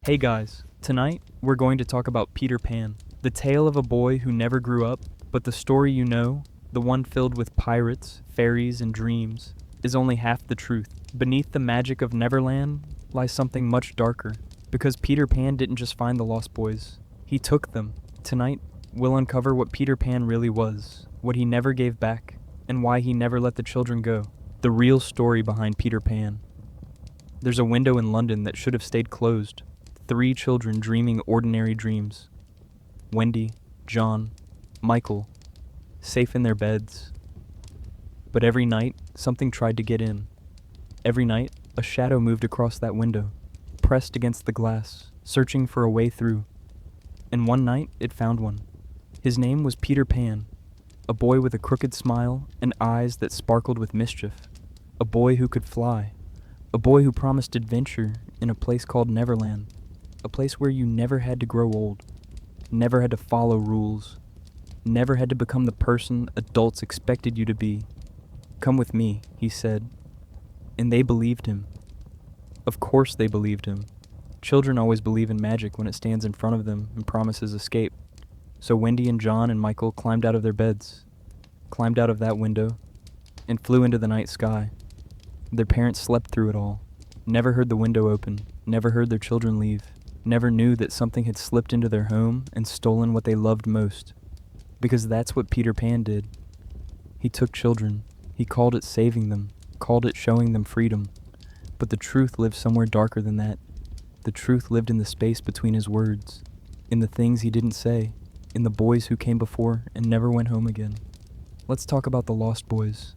Hey guys, tonight we're going to talk about Peter Pan, the tale of a boy who never grew up, but the story you know, the one filled with pirates, fairies, and dreams, is only half the truth. Beneath the magic of Neverland lies something much darker, because Peter Pan didn't just find the Lost Boys, he took them. Tonight, we'll uncover what Peter Pan really was, what he never gave back, and why he never let the children go. The real story behind Peter Pan. There's a window in London that should have stayed closed. 3 children dreaming ordinary dreams. Wendy, John, Michael, safe in their beds. But every night, something tried to get in. Every night, a shadow moved across that window, pressed against the glass, searching for a way through. And one night, it found one. His name was Peter Pan, a boy with a crooked smile and eyes that sparkled with mischief. A boy who could fly. A boy who promised adventure in a place called Neverland. A place where you never had to grow old, never had to follow rules, never had to become the person adults expected you to be. Come with me, he said. And they believed him. Of course they believed him. Children always believe in magic when it stands in front of them and promises escape. So Wendy and John and Michael climbed out of their beds, climbed out of that window, and flew into the night sky. Their parents slept through it all, never heard the window open, never heard their children leave. Never knew that something had slipped into their home and stolen what they loved most. Because that's what Peter Pan did. He took children. He called it saving them, called it showing them freedom. But the truth lived somewhere darker than that. The truth lived in the space between his words, in the things he didn't say, in the boys who came before and never went home again. Let's talk about the Lost Boys.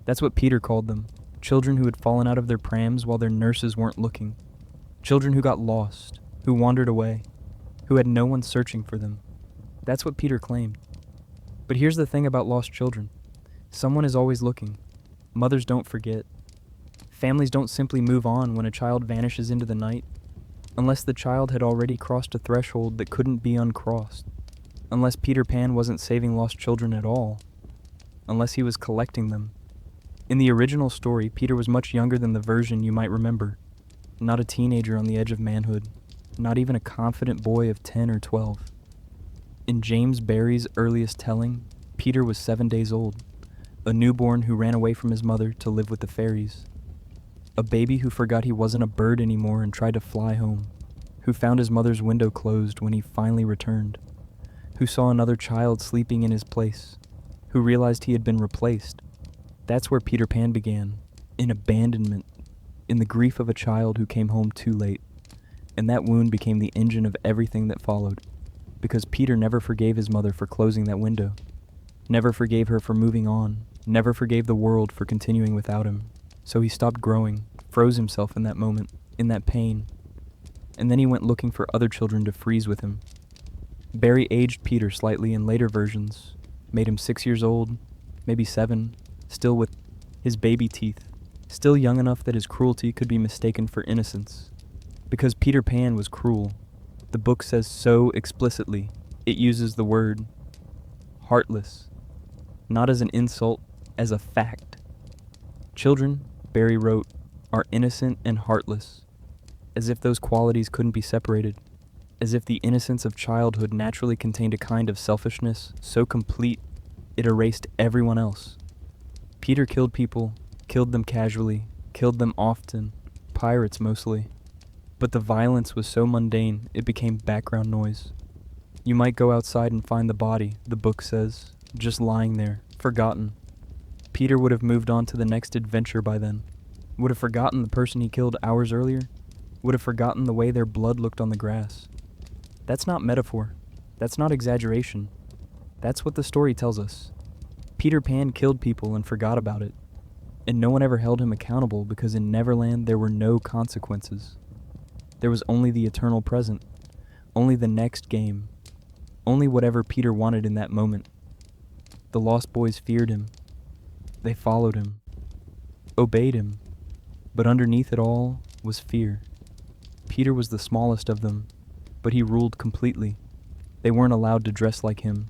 That's what Peter called them. Children who had fallen out of their prams while their nurses weren't looking. Children who got lost, who wandered away, who had no one searching for them. That's what Peter claimed. But here's the thing about lost children. Someone is always looking. Mothers don't forget. Families don't simply move on when a child vanishes into the night, unless the child had already crossed a threshold that couldn't be uncrossed, unless Peter Pan wasn't saving lost children at all, unless he was collecting them. In the original story, Peter was much younger than the version you might remember, not a teenager on the edge of manhood. Not even a confident boy of 10 or 12. In James Barrie's earliest telling, Peter was 7 days old, a newborn who ran away from his mother to live with the fairies. A baby who forgot he wasn't a bird anymore and tried to fly home, who found his mother's window closed when he finally returned, who saw another child sleeping in his place, who realized he had been replaced. That's where Peter Pan began, in abandonment, in the grief of a child who came home too late. And that wound became the engine of everything that followed, because Peter never forgave his mother for closing that window, never forgave her for moving on, never forgave the world for continuing without him. So he stopped growing, froze himself in that moment, in that pain, and then he went looking for other children to freeze with him. Barrie aged Peter slightly in later versions, made him 6 years old, maybe 7, still with his baby teeth, still young enough that his cruelty could be mistaken for innocence. Because Peter Pan was cruel. The book says so explicitly. It uses the word heartless, not as an insult, as a fact. Children, Barrie wrote, are innocent and heartless, as if those qualities couldn't be separated, as if the innocence of childhood naturally contained a kind of selfishness so complete it erased everyone else. Peter killed people, killed them casually, killed them often, pirates mostly. But the violence was so mundane, it became background noise. You might go outside and find the body, the book says, just lying there, forgotten. Peter would have moved on to the next adventure by then. Would have forgotten the person he killed hours earlier. Would have forgotten the way their blood looked on the grass. That's not metaphor. That's not exaggeration. That's what the story tells us. Peter Pan killed people and forgot about it. And no one ever held him accountable because in Neverland there were no consequences. There was only the eternal present, only the next game, only whatever Peter wanted in that moment. The Lost Boys feared him. They followed him, obeyed him, but underneath it all was fear. Peter was the smallest of them, but he ruled completely. They weren't allowed to dress like him,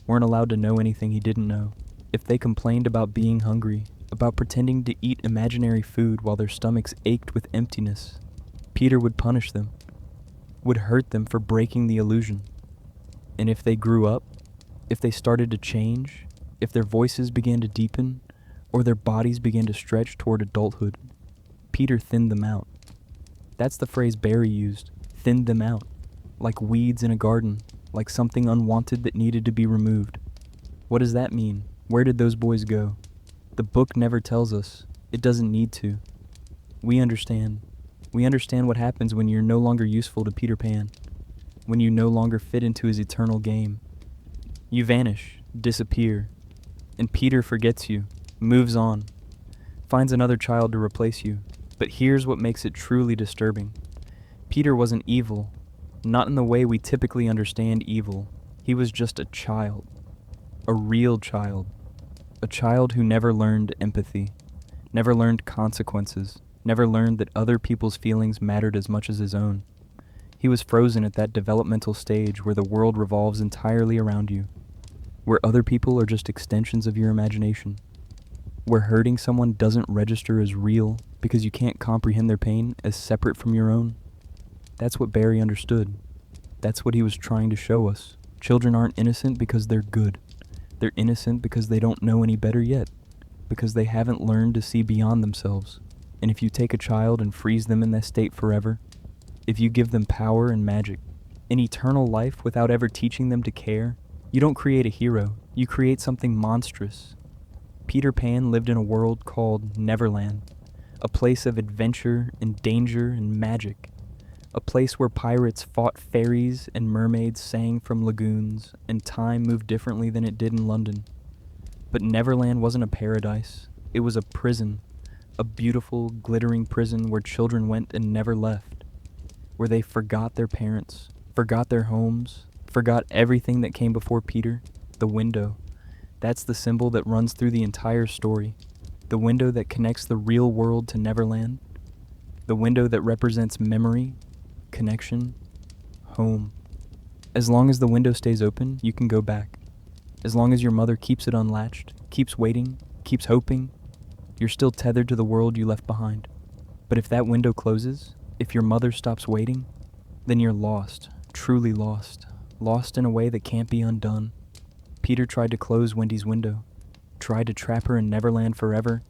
weren't allowed to know anything he didn't know. If they complained about being hungry, about pretending to eat imaginary food while their stomachs ached with emptiness, Peter would punish them. would hurt them for breaking the illusion. And if they grew up, if they started to change, if their voices began to deepen, or their bodies began to stretch toward adulthood, Peter thinned them out. That's the phrase Barry used, thinned them out, like weeds in a garden, like something unwanted that needed to be removed. What does that mean? Where did those boys go? The book never tells us. It doesn't need to. We understand. We understand what happens when you're no longer useful to Peter Pan, when you no longer fit into his eternal game. You vanish, disappear, and Peter forgets you, moves on, finds another child to replace you. But here's what makes it truly disturbing. Peter wasn't evil, not in the way we typically understand evil. He was just a child, a real child, a child who never learned empathy, never learned consequences, never learned that other people's feelings mattered as much as his own. He was frozen at that developmental stage where the world revolves entirely around you, where other people are just extensions of your imagination, where hurting someone doesn't register as real because you can't comprehend their pain as separate from your own. That's what Barry understood. That's what he was trying to show us. Children aren't innocent because they're good. They're innocent because they don't know any better yet, because they haven't learned to see beyond themselves. And if you take a child and freeze them in that state forever, if you give them power and magic, an eternal life without ever teaching them to care, you don't create a hero, you create something monstrous. Peter Pan lived in a world called Neverland, a place of adventure and danger and magic, a place where pirates fought fairies and mermaids sang from lagoons, and time moved differently than it did in London. But Neverland wasn't a paradise, it was a prison, a beautiful, glittering prison where children went and never left, where they forgot their parents, forgot their homes, forgot everything that came before Peter, the window. That's the symbol that runs through the entire story, the window that connects the real world to Neverland, the window that represents memory, connection, home. As long as the window stays open, you can go back. As long as your mother keeps it unlatched, keeps waiting, keeps hoping, you're still tethered to the world you left behind. But if that window closes, if your mother stops waiting, then you're lost, truly lost, lost in a way that can't be undone. Peter tried to close Wendy's window, tried to trap her in Neverland forever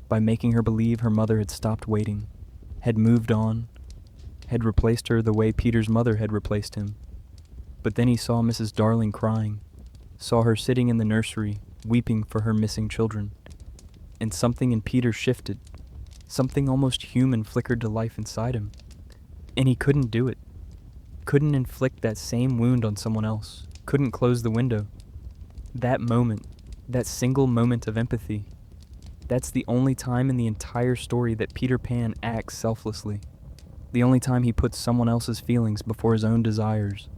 by making her believe her mother had stopped waiting, had moved on, had replaced her the way Peter's mother had replaced him. But then he saw Mrs. Darling crying, saw her sitting in the nursery, weeping for her missing children. And something in Peter shifted. Something almost human flickered to life inside him. And he couldn't do it. Couldn't inflict that same wound on someone else. Couldn't close the window. That moment, that single moment of empathy, that's the only time in the entire story that Peter Pan acts selflessly. The only time he puts someone else's feelings before his own desires.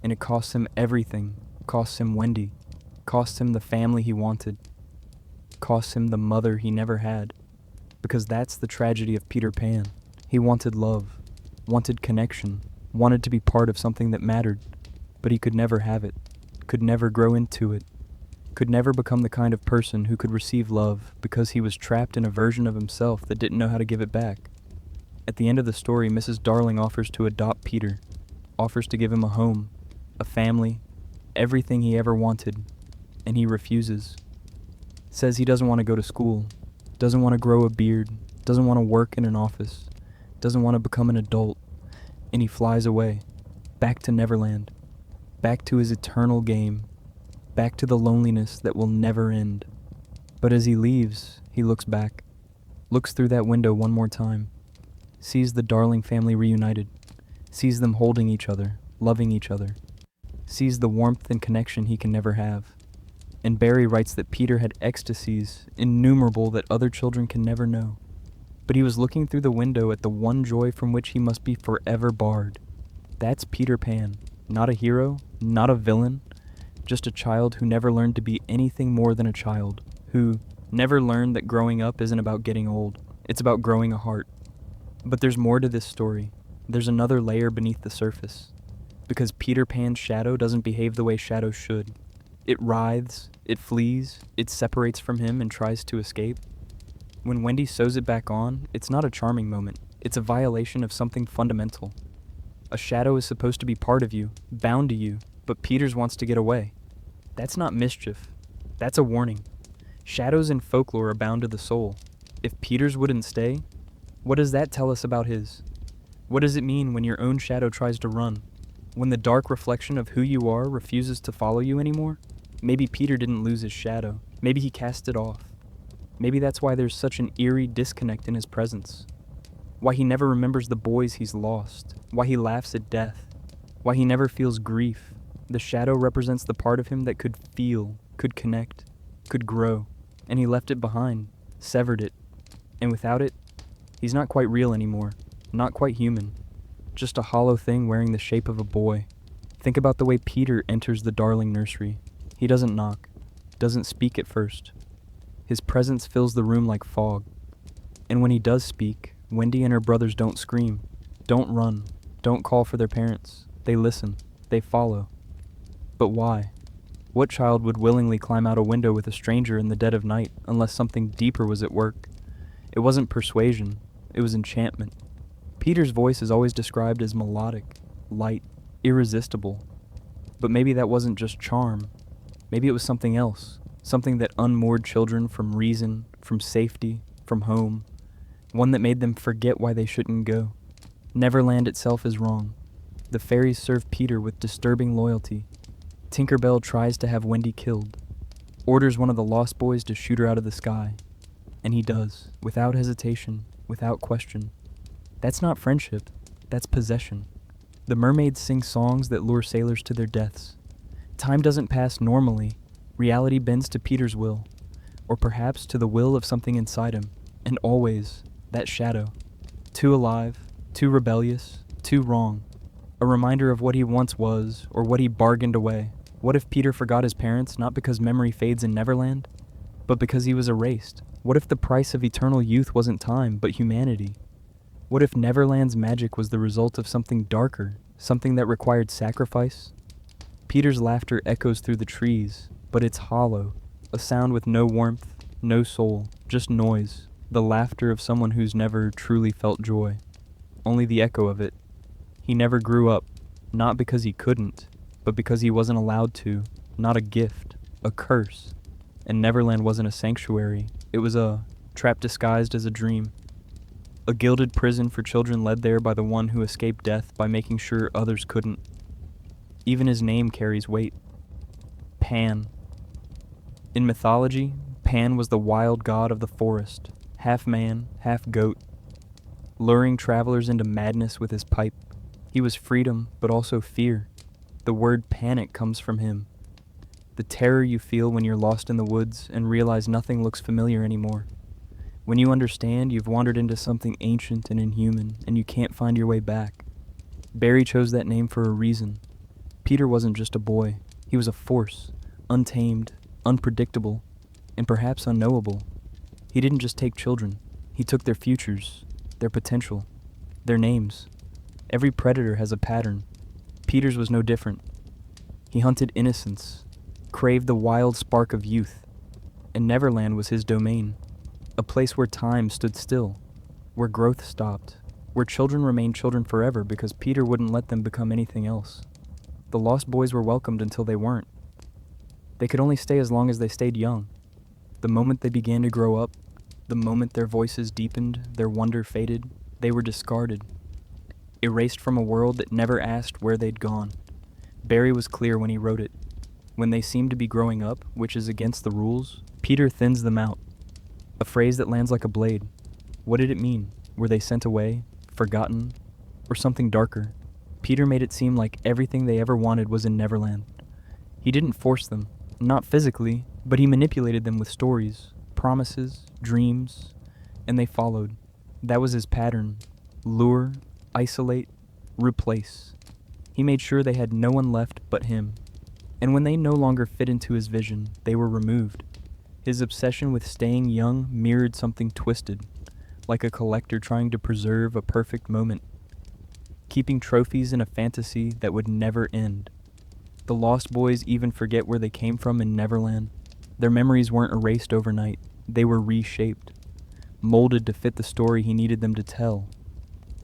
And it costs him everything. Costs him Wendy. Costs him the family he wanted. Costs him the mother he never had. Because that's the tragedy of Peter Pan. He wanted love, wanted connection, wanted to be part of something that mattered, but he could never have it, could never grow into it, could never become the kind of person who could receive love because he was trapped in a version of himself that didn't know how to give it back. At the end of the story, Mrs. Darling offers to adopt Peter, offers to give him a home, a family, everything he ever wanted, and he refuses. Says he doesn't want to go to school, doesn't want to grow a beard, doesn't want to work in an office, doesn't want to become an adult, and he flies away, back to Neverland, back to his eternal game, back to the loneliness that will never end. But as he leaves, he looks back, looks through that window one more time, sees the Darling family reunited, sees them holding each other, loving each other, sees the warmth and connection he can never have. And Barry writes that Peter had ecstasies innumerable that other children can never know. But he was looking through the window at the one joy from which he must be forever barred. That's Peter Pan, not a hero, not a villain, just a child who never learned to be anything more than a child, who never learned that growing up isn't about getting old, it's about growing a heart. But there's more to this story. There's another layer beneath the surface. Because Peter Pan's shadow doesn't behave the way shadows should. It writhes, it flees, it separates from him and tries to escape. When Wendy sews it back on, it's not a charming moment. It's a violation of something fundamental. A shadow is supposed to be part of you, bound to you, but Peters wants to get away. That's not mischief. That's a warning. Shadows in folklore are bound to the soul. If Peters wouldn't stay, what does that tell us about his? What does it mean when your own shadow tries to run? When the dark reflection of who you are refuses to follow you anymore? Maybe Peter didn't lose his shadow. Maybe he cast it off. Maybe that's why there's such an eerie disconnect in his presence. Why he never remembers the boys he's lost. Why he laughs at death. Why he never feels grief. The shadow represents the part of him that could feel, could connect, could grow. And he left it behind, severed it. And without it, he's not quite real anymore. Not quite human. Just a hollow thing wearing the shape of a boy. Think about the way Peter enters the Darling nursery. He doesn't knock, doesn't speak at first. His presence fills the room like fog. And when he does speak, Wendy and her brothers don't scream, don't run, don't call for their parents. They listen, they follow. But why? What child would willingly climb out a window with a stranger in the dead of night unless something deeper was at work? It wasn't persuasion, it was enchantment. Peter's voice is always described as melodic, light, irresistible. But maybe that wasn't just charm. Maybe it was something else, something that unmoored children from reason, from safety, from home, one that made them forget why they shouldn't go. Neverland itself is wrong. The fairies serve Peter with disturbing loyalty. Tinkerbell tries to have Wendy killed, orders one of the Lost Boys to shoot her out of the sky. And he does, without hesitation, without question. That's not friendship, that's possession. The mermaids sing songs that lure sailors to their deaths. Time doesn't pass normally. Reality bends to Peter's will, or perhaps to the will of something inside him, and always, that shadow. Too alive, too rebellious, too wrong. A reminder of what he once was, or what he bargained away. What if Peter forgot his parents, not because memory fades in Neverland, but because he was erased? What if the price of eternal youth wasn't time, but humanity? What if Neverland's magic was the result of something darker, something that required sacrifice? Peter's laughter echoes through the trees, but it's hollow, a sound with no warmth, no soul, just noise, the laughter of someone who's never truly felt joy. Only the echo of it. He never grew up, not because he couldn't, but because he wasn't allowed to, not a gift, a curse. And Neverland wasn't a sanctuary, it was a trap disguised as a dream. A gilded prison for children led there by the one who escaped death by making sure others couldn't. Even his name carries weight. Pan. In mythology, Pan was the wild god of the forest, half man, half goat, luring travelers into madness with his pipe. He was freedom, but also fear. The word panic comes from him. The terror you feel when you're lost in the woods and realize nothing looks familiar anymore. When you understand you've wandered into something ancient and inhuman, and you can't find your way back. Barry chose that name for a reason. Peter wasn't just a boy. He was a force, untamed, unpredictable, and perhaps unknowable. He didn't just take children. He took their futures, their potential, their names. Every predator has a pattern. Peter's was no different. He hunted innocence, craved the wild spark of youth, and Neverland was his domain. A place where time stood still, where growth stopped, where children remained children forever because Peter wouldn't let them become anything else. The Lost Boys were welcomed until they weren't. They could only stay as long as they stayed young. The moment they began to grow up, the moment their voices deepened, their wonder faded, they were discarded, erased from a world that never asked where they'd gone. Barry was clear when he wrote it. When they seem to be growing up, which is against the rules, Peter thins them out. A phrase that lands like a blade. What did it mean? Were they sent away, forgotten, or something darker? Peter made it seem like everything they ever wanted was in Neverland. He didn't force them, not physically, but he manipulated them with stories, promises, dreams, and they followed. That was his pattern. Lure, isolate, replace. He made sure they had no one left but him. And when they no longer fit into his vision, they were removed. His obsession with staying young mirrored something twisted, like a collector trying to preserve a perfect moment, keeping trophies in a fantasy that would never end. The Lost Boys even forget where they came from in Neverland. Their memories weren't erased overnight. They were reshaped, molded to fit the story he needed them to tell.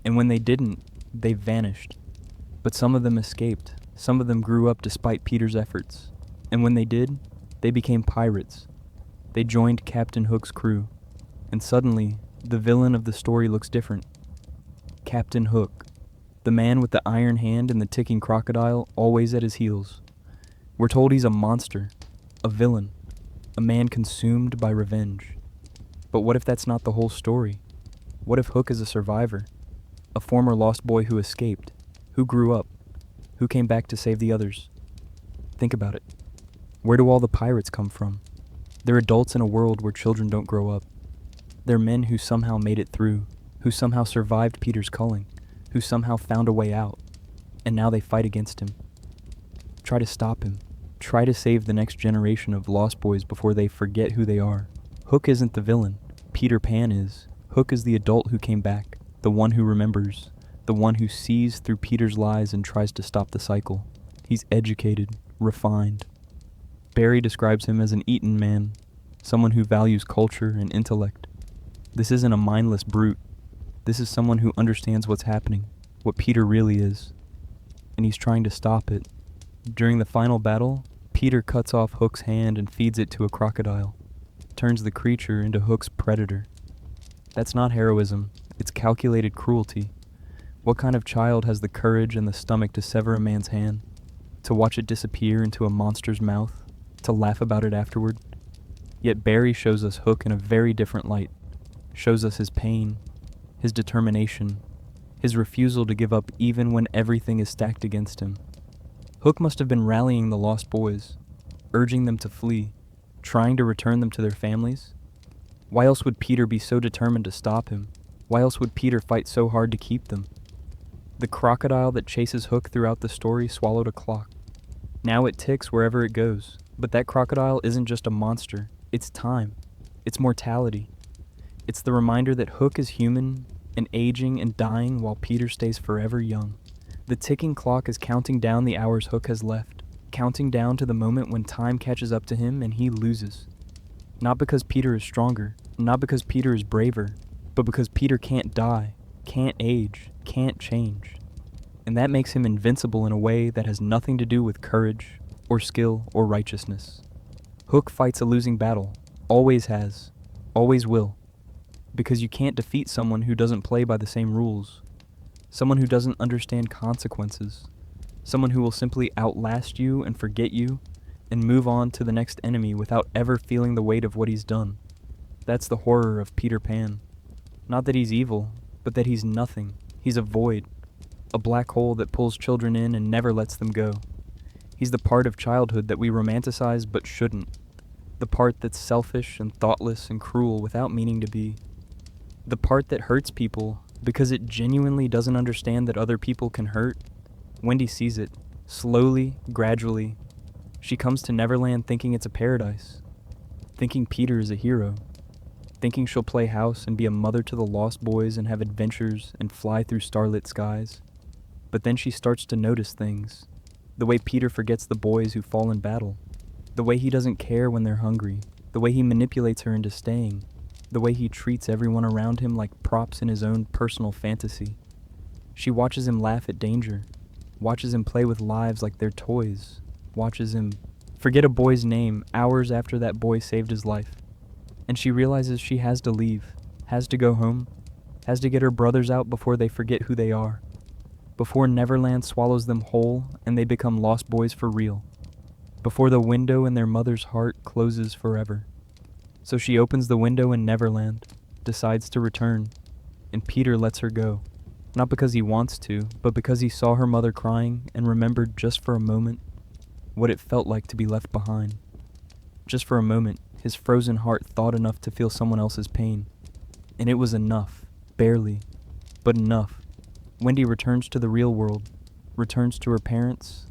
And when they didn't, they vanished. But some of them escaped. Some of them grew up despite Peter's efforts. And when they did, they became pirates. They joined Captain Hook's crew. And suddenly, the villain of the story looks different. Captain Hook, the man with the iron hand and the ticking crocodile always at his heels. We're told he's a monster, a villain, a man consumed by revenge. But what if that's not the whole story? What if Hook is a survivor, a former lost boy who escaped, who grew up, who came back to save the others? Think about it. Where do all the pirates come from? They're adults in a world where children don't grow up. They're men who somehow made it through, who somehow survived Peter's culling, who somehow found a way out, and now they fight against him. Try to stop him. Try to save the next generation of lost boys before they forget who they are. Hook isn't the villain. Peter Pan is. Hook is the adult who came back, the one who remembers, the one who sees through Peter's lies and tries to stop the cycle. He's educated, refined. Barry describes him as an Eton man, someone who values culture and intellect. This isn't a mindless brute. This is someone who understands what's happening, what Peter really is, and he's trying to stop it. During the final battle, Peter cuts off Hook's hand and feeds it to a crocodile, turns the creature into Hook's predator. That's not heroism, it's calculated cruelty. What kind of child has the courage and the stomach to sever a man's hand, to watch it disappear into a monster's mouth, to laugh about it afterward? Yet Barry shows us Hook in a very different light, shows us his pain, his determination, his refusal to give up even when everything is stacked against him. Hook must have been rallying the lost boys, urging them to flee, trying to return them to their families. Why else would Peter be so determined to stop him? Why else would Peter fight so hard to keep them? The crocodile that chases Hook throughout the story swallowed a clock. Now it ticks wherever it goes, but that crocodile isn't just a monster, it's time, it's mortality. It's the reminder that Hook is human and aging and dying while Peter stays forever young. The ticking clock is counting down the hours Hook has left, counting down to the moment when time catches up to him and he loses. Not because Peter is stronger, not because Peter is braver, but because Peter can't die, can't age, can't change. And that makes him invincible in a way that has nothing to do with courage, or skill, or righteousness. Hook fights a losing battle, always has, always will. Because you can't defeat someone who doesn't play by the same rules, someone who doesn't understand consequences, someone who will simply outlast you and forget you and move on to the next enemy without ever feeling the weight of what he's done. That's the horror of Peter Pan. Not that he's evil, but that he's nothing. He's a void, a black hole that pulls children in and never lets them go. He's the part of childhood that we romanticize but shouldn't, the part that's selfish and thoughtless and cruel without meaning to be. The part that hurts people because it genuinely doesn't understand that other people can hurt. Wendy sees it, slowly, gradually. She comes to Neverland thinking it's a paradise, thinking Peter is a hero, thinking she'll play house and be a mother to the lost boys and have adventures and fly through starlit skies. But then she starts to notice things, the way Peter forgets the boys who fall in battle, the way he doesn't care when they're hungry, the way he manipulates her into staying, the way he treats everyone around him like props in his own personal fantasy. She watches him laugh at danger, watches him play with lives like they're toys, watches him forget a boy's name hours after that boy saved his life. And she realizes she has to leave, has to go home, has to get her brothers out before they forget who they are, before Neverland swallows them whole and they become lost boys for real, before the window in their mother's heart closes forever. So she opens the window in Neverland, decides to return, and Peter lets her go. Not because he wants to, but because he saw her mother crying and remembered just for a moment what it felt like to be left behind. Just for a moment, his frozen heart thought enough to feel someone else's pain. And it was enough, barely, but enough. Wendy returns to the real world, returns to her parents,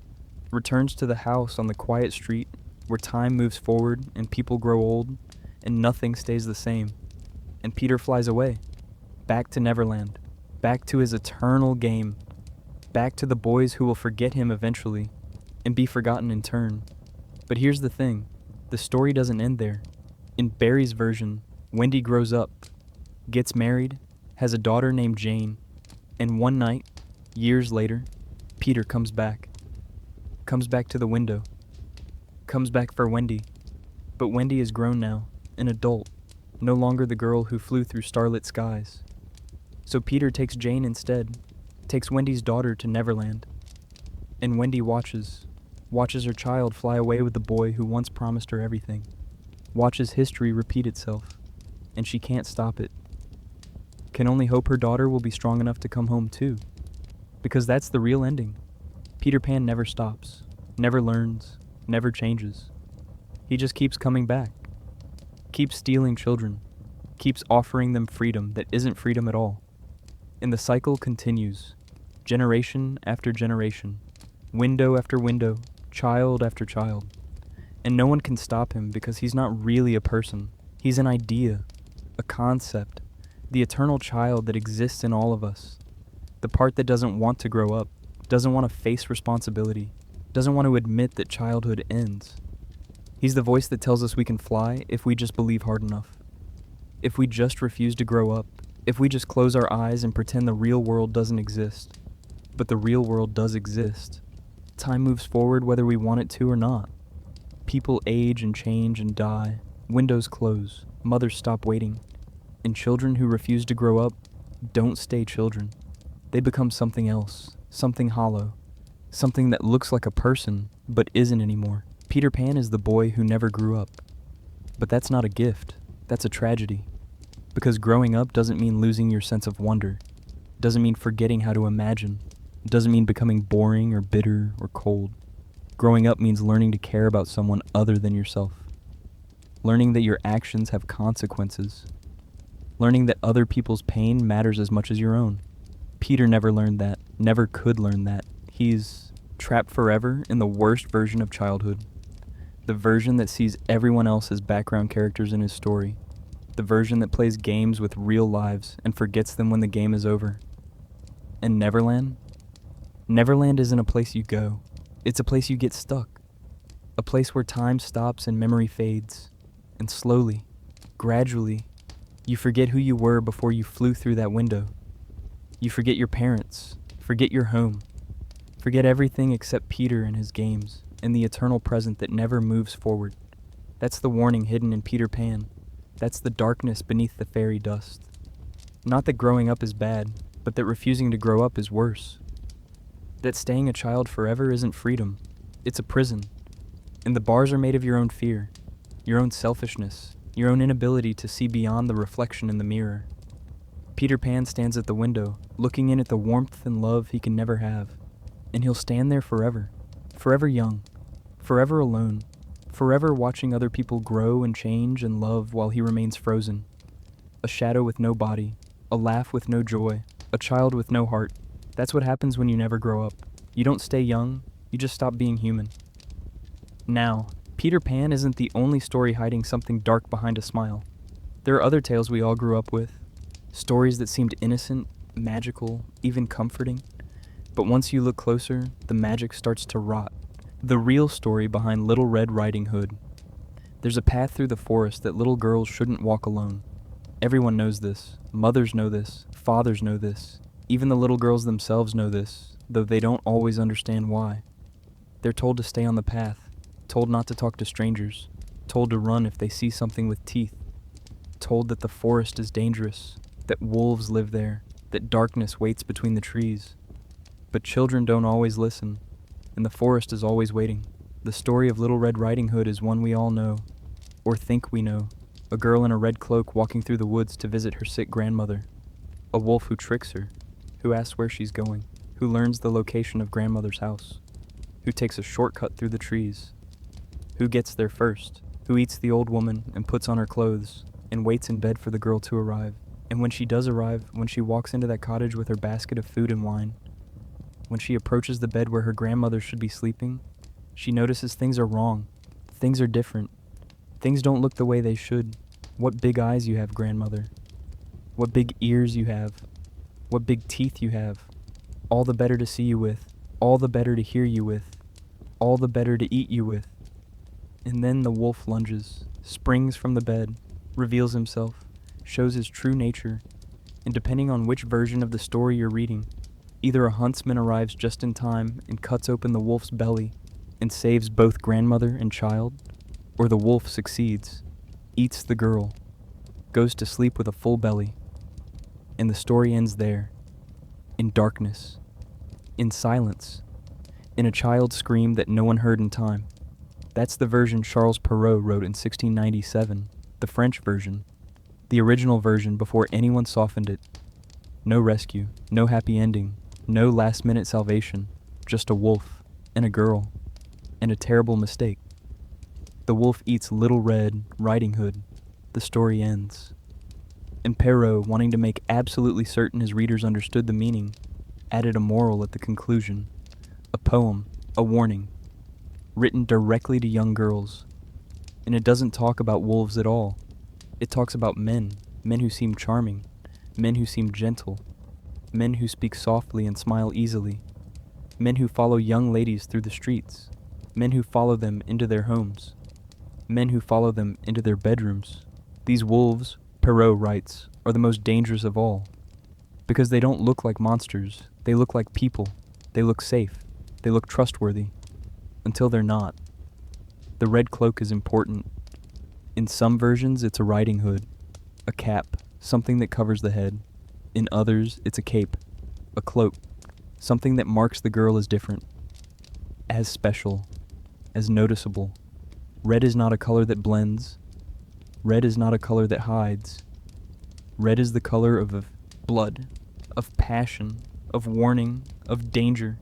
returns to the house on the quiet street where time moves forward and people grow old and nothing stays the same. And Peter flies away, back to Neverland, back to his eternal game, back to the boys who will forget him eventually and be forgotten in turn. But here's the thing, the story doesn't end there. In Barry's version, Wendy grows up, gets married, has a daughter named Jane, and one night, years later, Peter comes back. Comes back to the window. Comes back for Wendy. But Wendy is grown now, an adult, no longer the girl who flew through starlit skies. So Peter takes Jane instead, takes Wendy's daughter to Neverland. And Wendy watches her child fly away with the boy who once promised her everything, watches history repeat itself, and she can't stop it. Can only hope her daughter will be strong enough to come home too, because that's the real ending. Peter Pan never stops, never learns, never changes. He just keeps coming back, keeps stealing children, keeps offering them freedom that isn't freedom at all. And the cycle continues, generation after generation, window after window, child after child. And no one can stop him because he's not really a person. He's an idea, a concept, the eternal child that exists in all of us. The part that doesn't want to grow up, doesn't want to face responsibility, doesn't want to admit that childhood ends. He's the voice that tells us we can fly if we just believe hard enough. If we just refuse to grow up, if we just close our eyes and pretend the real world doesn't exist. But the real world does exist. Time moves forward whether we want it to or not. People age and change and die. Windows close. Mothers stop waiting. And children who refuse to grow up don't stay children. They become something else, something hollow, something that looks like a person but isn't anymore. Peter Pan is the boy who never grew up. But that's not a gift. That's a tragedy. Because growing up doesn't mean losing your sense of wonder. Doesn't mean forgetting how to imagine. Doesn't mean becoming boring or bitter or cold. Growing up means learning to care about someone other than yourself. Learning that your actions have consequences. Learning that other people's pain matters as much as your own. Peter never learned that, never could learn that. He's trapped forever in the worst version of childhood. The version that sees everyone else as background characters in his story. The version that plays games with real lives and forgets them when the game is over. And Neverland? Neverland isn't a place you go. It's a place you get stuck. A place where time stops and memory fades. And slowly, gradually, you forget who you were before you flew through that window. You forget your parents, forget your home, forget everything except Peter and his games, and the eternal present that never moves forward. That's the warning hidden in Peter Pan. That's the darkness beneath the fairy dust. Not that growing up is bad, but that refusing to grow up is worse. That staying a child forever isn't freedom. It's a prison. And the bars are made of your own fear, your own selfishness, your own inability to see beyond the reflection in the mirror. Peter Pan stands at the window, looking in at the warmth and love he can never have. And he'll stand there forever. Forever young. Forever alone. Forever watching other people grow and change and love while he remains frozen. A shadow with no body. A laugh with no joy. A child with no heart. That's what happens when you never grow up. You don't stay young, you just stop being human. Now, Peter Pan isn't the only story hiding something dark behind a smile. There are other tales we all grew up with. Stories that seemed innocent, magical, even comforting. But once you look closer, the magic starts to rot. The real story behind Little Red Riding Hood. There's a path through the forest that little girls shouldn't walk alone. Everyone knows this. Mothers know this. Fathers know this. Even the little girls themselves know this, though they don't always understand why. They're told to stay on the path, told not to talk to strangers, told to run if they see something with teeth, told that the forest is dangerous, that wolves live there, that darkness waits between the trees. But children don't always listen, and the forest is always waiting. The story of Little Red Riding Hood is one we all know, or think we know. A girl in a red cloak walking through the woods to visit her sick grandmother. A wolf who tricks her, who asks where she's going, who learns the location of grandmother's house, who takes a shortcut through the trees, who gets there first, who eats the old woman and puts on her clothes, and waits in bed for the girl to arrive. And when she does arrive, when she walks into that cottage with her basket of food and wine, when she approaches the bed where her grandmother should be sleeping, she notices things are wrong. Things are different. Things don't look the way they should. What big eyes you have, grandmother. What big ears you have. What big teeth you have. All the better to see you with. All the better to hear you with. All the better to eat you with. And then the wolf lunges, springs from the bed, reveals himself, shows his true nature, and depending on which version of the story you're reading, Either a huntsman arrives just in time and cuts open the wolf's belly and saves both grandmother and child, or the wolf succeeds, eats the girl, goes to sleep with a full belly, and the story ends there, in darkness, in silence, in a child's scream that no one heard in time. That's the version Charles Perrault wrote in 1697, the French version, the original version before anyone softened it. No rescue, no happy ending, no last-minute salvation, just a wolf, and a girl, and a terrible mistake. The wolf eats Little Red Riding Hood. The story ends. And Perrault, wanting to make absolutely certain his readers understood the meaning, added a moral at the conclusion, a poem, a warning, written directly to young girls. And it doesn't talk about wolves at all. It talks about men who seem charming, men who seem gentle, men who speak softly and smile easily, men who follow young ladies through the streets, men who follow them into their homes, men who follow them into their bedrooms. These wolves, Perrault writes, are the most dangerous of all, because they don't look like monsters, they look like people, they look safe, they look trustworthy, until they're not. The red cloak is important. In some versions, it's a riding hood, a cap, something that covers the head. In others, it's a cape, a cloak, something that marks the girl as different, as special, as noticeable. Red is not a color that blends. Red is not a color that hides. Red is the color of blood, of passion, of warning, of danger.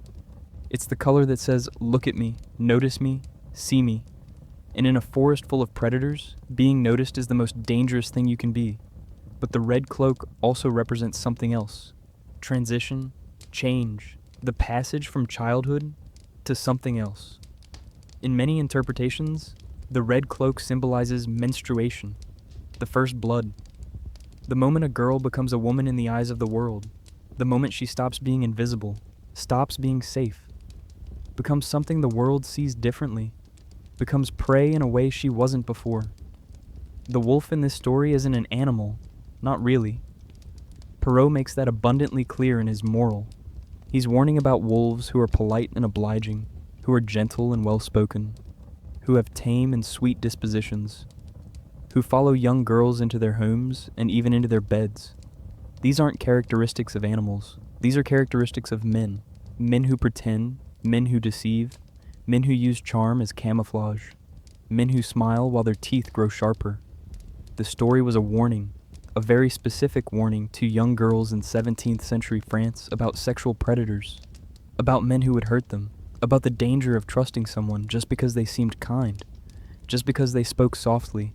It's the color that says, look at me, notice me, see me. And in a forest full of predators, being noticed is the most dangerous thing you can be. But the red cloak also represents something else. Transition, change, the passage from childhood to something else. In many interpretations, the red cloak symbolizes menstruation, the first blood. The moment a girl becomes a woman in the eyes of the world, the moment she stops being invisible, stops being safe, becomes something the world sees differently, becomes prey in a way she wasn't before. The wolf in this story isn't an animal, not really. Perrault makes that abundantly clear in his moral. He's warning about wolves who are polite and obliging, who are gentle and well-spoken, who have tame and sweet dispositions, who follow young girls into their homes and even into their beds. These aren't characteristics of animals. These are characteristics of men. Men who pretend, men who deceive, men who use charm as camouflage, men who smile while their teeth grow sharper. The story was a warning, a very specific warning to young girls in 17th century France about sexual predators, about men who would hurt them, about the danger of trusting someone just because they seemed kind, just because they spoke softly,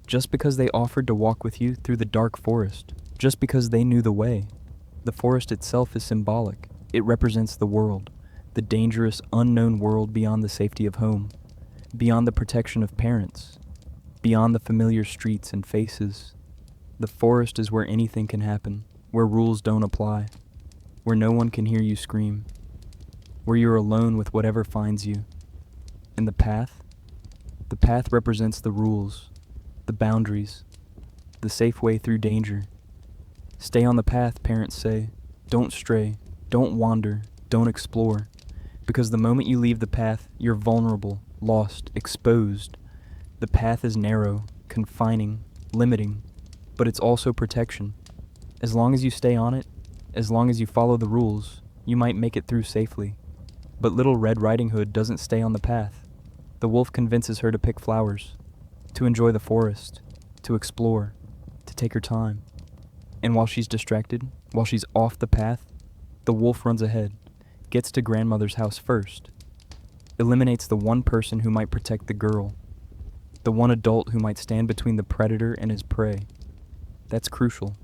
just because they offered to walk with you through the dark forest, just because they knew the way. The forest itself is symbolic. It represents the world, the dangerous, unknown world beyond the safety of home, beyond the protection of parents, beyond the familiar streets and faces. The forest is where anything can happen, where rules don't apply, where no one can hear you scream, where you're alone with whatever finds you. And the path represents the rules, the boundaries, the safe way through danger. Stay on the path, parents say. Don't stray, don't wander, don't explore. Because the moment you leave the path, you're vulnerable, lost, exposed. The path is narrow, confining, limiting, but it's also protection. As long as you stay on it, as long as you follow the rules, you might make it through safely. But Little Red Riding Hood doesn't stay on the path. The wolf convinces her to pick flowers, to enjoy the forest, to explore, to take her time. And while she's distracted, while she's off the path, the wolf runs ahead, gets to grandmother's house first, eliminates the one person who might protect the girl, the one adult who might stand between the predator and his prey. That's crucial.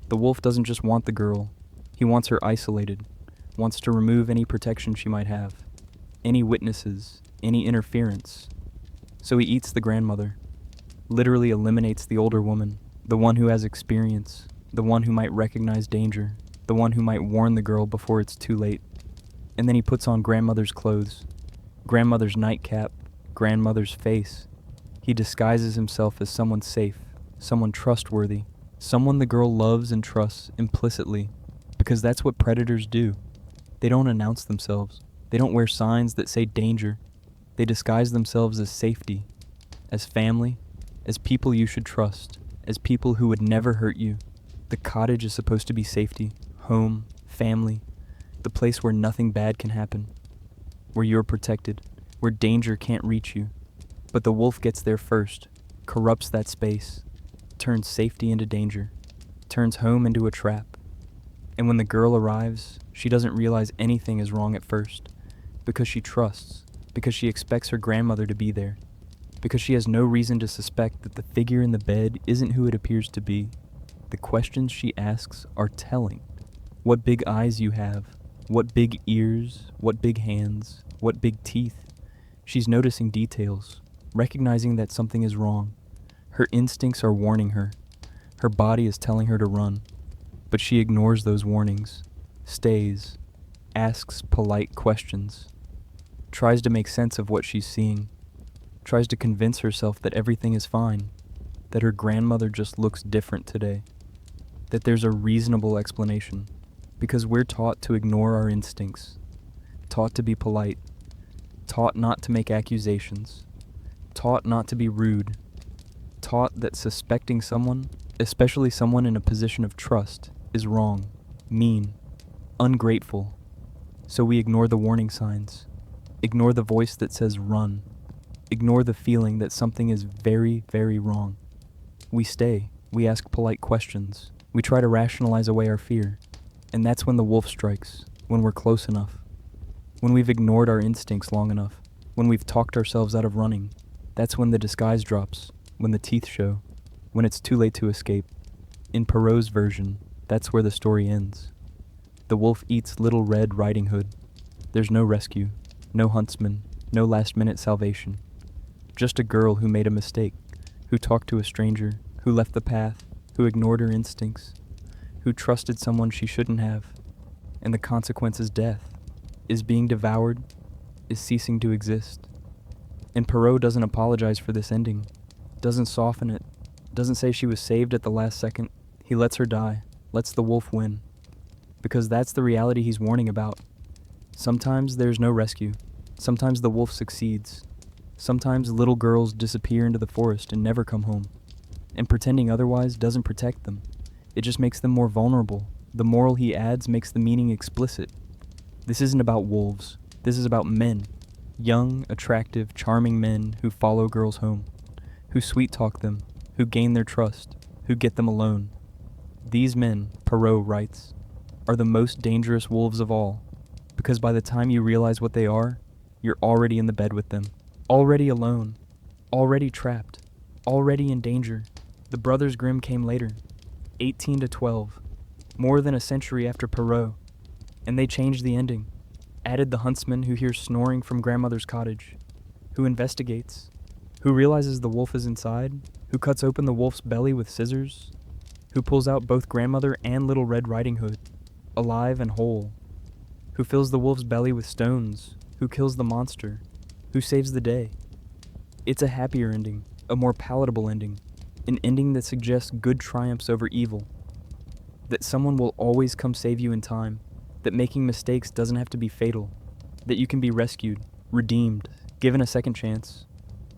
The wolf doesn't just want the girl, he wants her isolated, wants to remove any protection she might have, any witnesses, any interference. So he eats the grandmother, literally eliminates the older woman, the one who has experience, the one who might recognize danger, the one who might warn the girl before it's too late. And then he puts on grandmother's clothes, grandmother's nightcap, grandmother's face. He disguises himself as someone safe, someone trustworthy, someone the girl loves and trusts implicitly, because that's what predators do. They don't announce themselves. They don't wear signs that say danger. They disguise themselves as safety, as family, as people you should trust, as people who would never hurt you. The cottage is supposed to be safety, home, family, the place where nothing bad can happen, where you're protected, where danger can't reach you. But the wolf gets there first, corrupts that space, turns safety into danger, turns home into a trap. And when the girl arrives, she doesn't realize anything is wrong at first, because she trusts, because she expects her grandmother to be there, because she has no reason to suspect that the figure in the bed isn't who it appears to be. The questions she asks are telling. What big eyes you have, what big ears, what big hands, what big teeth. She's noticing details, recognizing that something is wrong. Her instincts are warning her. Her body is telling her to run. But she ignores those warnings, stays, asks polite questions, tries to make sense of what she's seeing, tries to convince herself that everything is fine, that her grandmother just looks different today, that there's a reasonable explanation, because we're taught to ignore our instincts, taught to be polite, taught not to make accusations, taught not to be rude, taught that suspecting someone, especially someone in a position of trust, is wrong, mean, ungrateful. So we ignore the warning signs, ignore the voice that says run, ignore the feeling that something is very, very wrong. We stay, we ask polite questions, we try to rationalize away our fear, and that's when the wolf strikes, when we're close enough, when we've ignored our instincts long enough, when we've talked ourselves out of running. That's when the disguise drops, when the teeth show, when it's too late to escape. In Perrault's version, that's where the story ends. The wolf eats Little Red Riding Hood. There's no rescue, no huntsman, no last-minute salvation. Just a girl who made a mistake, who talked to a stranger, who left the path, who ignored her instincts, who trusted someone she shouldn't have. And the consequence is death, is being devoured, is ceasing to exist. And Perrault doesn't apologize for this ending, doesn't soften it, doesn't say she was saved at the last second. He lets her die, lets the wolf win. Because that's the reality he's warning about. Sometimes there's no rescue. Sometimes the wolf succeeds. Sometimes little girls disappear into the forest and never come home. And pretending otherwise doesn't protect them. It just makes them more vulnerable. The moral he adds makes the meaning explicit. This isn't about wolves. This is about men. Young, attractive, charming men who follow girls home. Who sweet-talk them. Who gain their trust. Who get them alone. These men, Perrault writes, are the most dangerous wolves of all, because by the time you realize what they are, you're already in the bed with them, already alone, already trapped, already in danger. The Brothers Grimm came later, 18 to 12, more than a century after Perrault, and they changed the ending, added the huntsman who hears snoring from grandmother's cottage, who investigates, who realizes the wolf is inside, who cuts open the wolf's belly with scissors, who pulls out both grandmother and Little Red Riding Hood, alive and whole, who fills the wolf's belly with stones, who kills the monster, who saves the day. It's a happier ending, a more palatable ending, an ending that suggests good triumphs over evil, that someone will always come save you in time, that making mistakes doesn't have to be fatal, that you can be rescued, redeemed, given a second chance.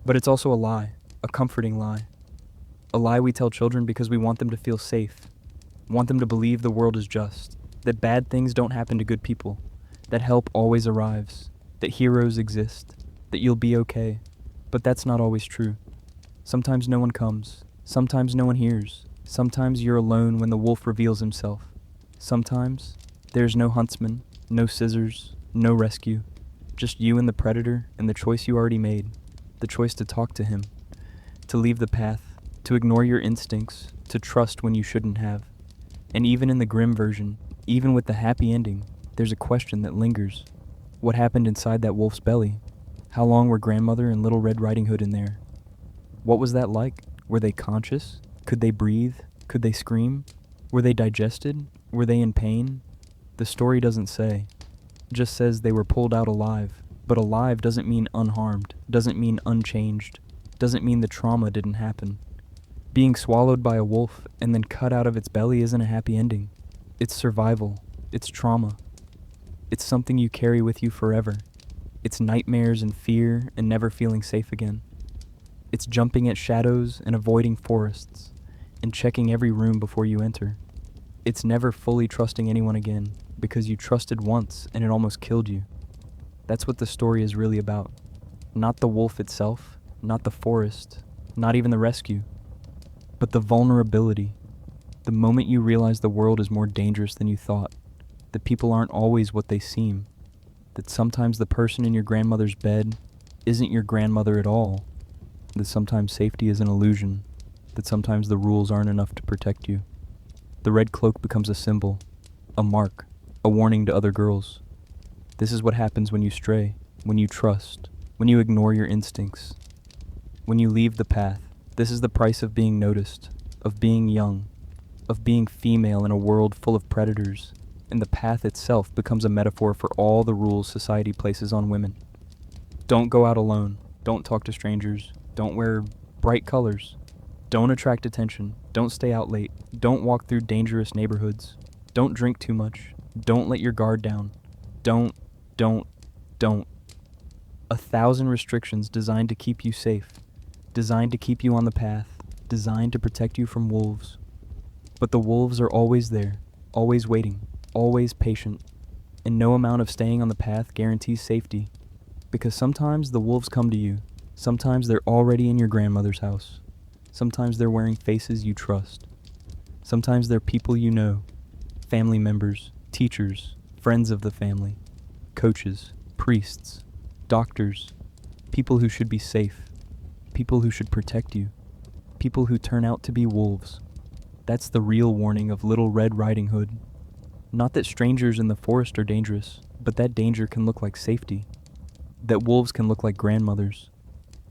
But it's also a lie, a comforting lie. A lie we tell children because we want them to feel safe, want them to believe the world is just, that bad things don't happen to good people, that help always arrives, that heroes exist, that you'll be okay. But that's not always true. Sometimes no one comes. Sometimes no one hears. Sometimes you're alone when the wolf reveals himself. Sometimes there's no huntsman, no scissors, no rescue. Just you and the predator and the choice you already made. The choice to talk to him, to leave the path, to ignore your instincts, to trust when you shouldn't have. And even in the Grimm version, even with the happy ending, there's a question that lingers. What happened inside that wolf's belly? How long were grandmother and Little Red Riding Hood in there? What was that like? Were they conscious? Could they breathe? Could they scream? Were they digested? Were they in pain? The story doesn't say. It just says they were pulled out alive. But alive doesn't mean unharmed, doesn't mean unchanged, doesn't mean the trauma didn't happen. Being swallowed by a wolf and then cut out of its belly isn't a happy ending. It's survival. It's trauma. It's something you carry with you forever. It's nightmares and fear and never feeling safe again. It's jumping at shadows and avoiding forests and checking every room before you enter. It's never fully trusting anyone again because you trusted once and it almost killed you. That's what the story is really about. Not the wolf itself, not the forest, not even the rescue, but the vulnerability. The moment you realize the world is more dangerous than you thought, that people aren't always what they seem, that sometimes the person in your grandmother's bed isn't your grandmother at all, that sometimes safety is an illusion, that sometimes the rules aren't enough to protect you. The red cloak becomes a symbol, a mark, a warning to other girls. This is what happens when you stray, when you trust, when you ignore your instincts, when you leave the path. This is the price of being noticed, of being young, of being female in a world full of predators, and the path itself becomes a metaphor for all the rules society places on women. Don't go out alone. Don't talk to strangers. Don't wear bright colors. Don't attract attention. Don't stay out late. Don't walk through dangerous neighborhoods. Don't drink too much. Don't let your guard down. Don't. 1,000 restrictions designed to keep you safe, designed to keep you on the path, designed to protect you from wolves. But the wolves are always there, always waiting, always patient, and no amount of staying on the path guarantees safety, because sometimes the wolves come to you, sometimes they're already in your grandmother's house, sometimes they're wearing faces you trust, sometimes they're people you know, family members, teachers, friends of the family, coaches, priests, doctors, people who should be safe, people who should protect you, people who turn out to be wolves. That's the real warning of Little Red Riding Hood. Not that strangers in the forest are dangerous, but that danger can look like safety. That wolves can look like grandmothers.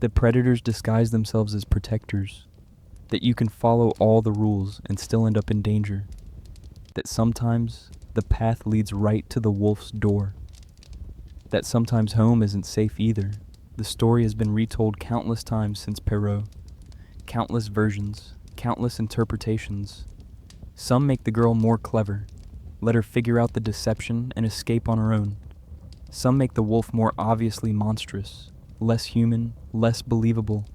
That predators disguise themselves as protectors. That you can follow all the rules and still end up in danger. That sometimes the path leads right to the wolf's door. That sometimes home isn't safe either. The story has been retold countless times since Perrault. Countless versions, countless interpretations. Some make the girl more clever, let her figure out the deception and escape on her own. Some make the wolf more obviously monstrous, less human, less believable.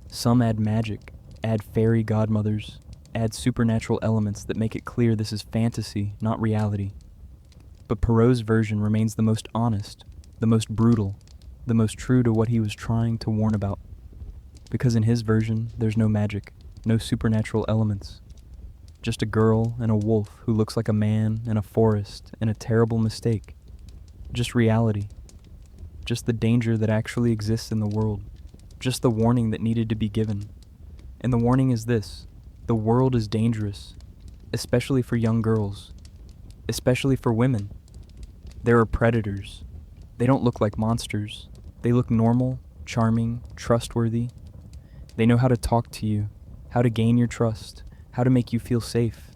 Some add magic, add fairy godmothers, add supernatural elements that make it clear this is fantasy, not reality. But Perrault's version remains the most honest, the most brutal, the most true to what he was trying to warn about. Because in his version, there's no magic, no supernatural elements. Just a girl and a wolf who looks like a man in a forest and a terrible mistake. Just reality. Just the danger that actually exists in the world. Just the warning that needed to be given. And the warning is this: the world is dangerous, especially for young girls, especially for women. There are predators. They don't look like monsters. They look normal, charming, trustworthy. They know how to talk to you, how to gain your trust, how to make you feel safe,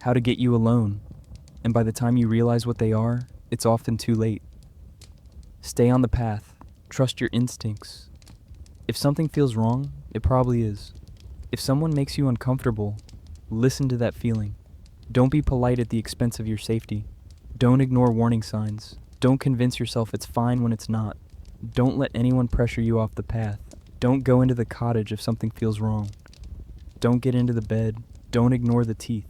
how to get you alone. And by the time you realize what they are, it's often too late. Stay on the path. Trust your instincts. If something feels wrong, it probably is. If someone makes you uncomfortable, listen to that feeling. Don't be polite at the expense of your safety. Don't ignore warning signs. Don't convince yourself it's fine when it's not. Don't let anyone pressure you off the path. Don't go into the cottage if something feels wrong. Don't get into the bed. Don't ignore the teeth.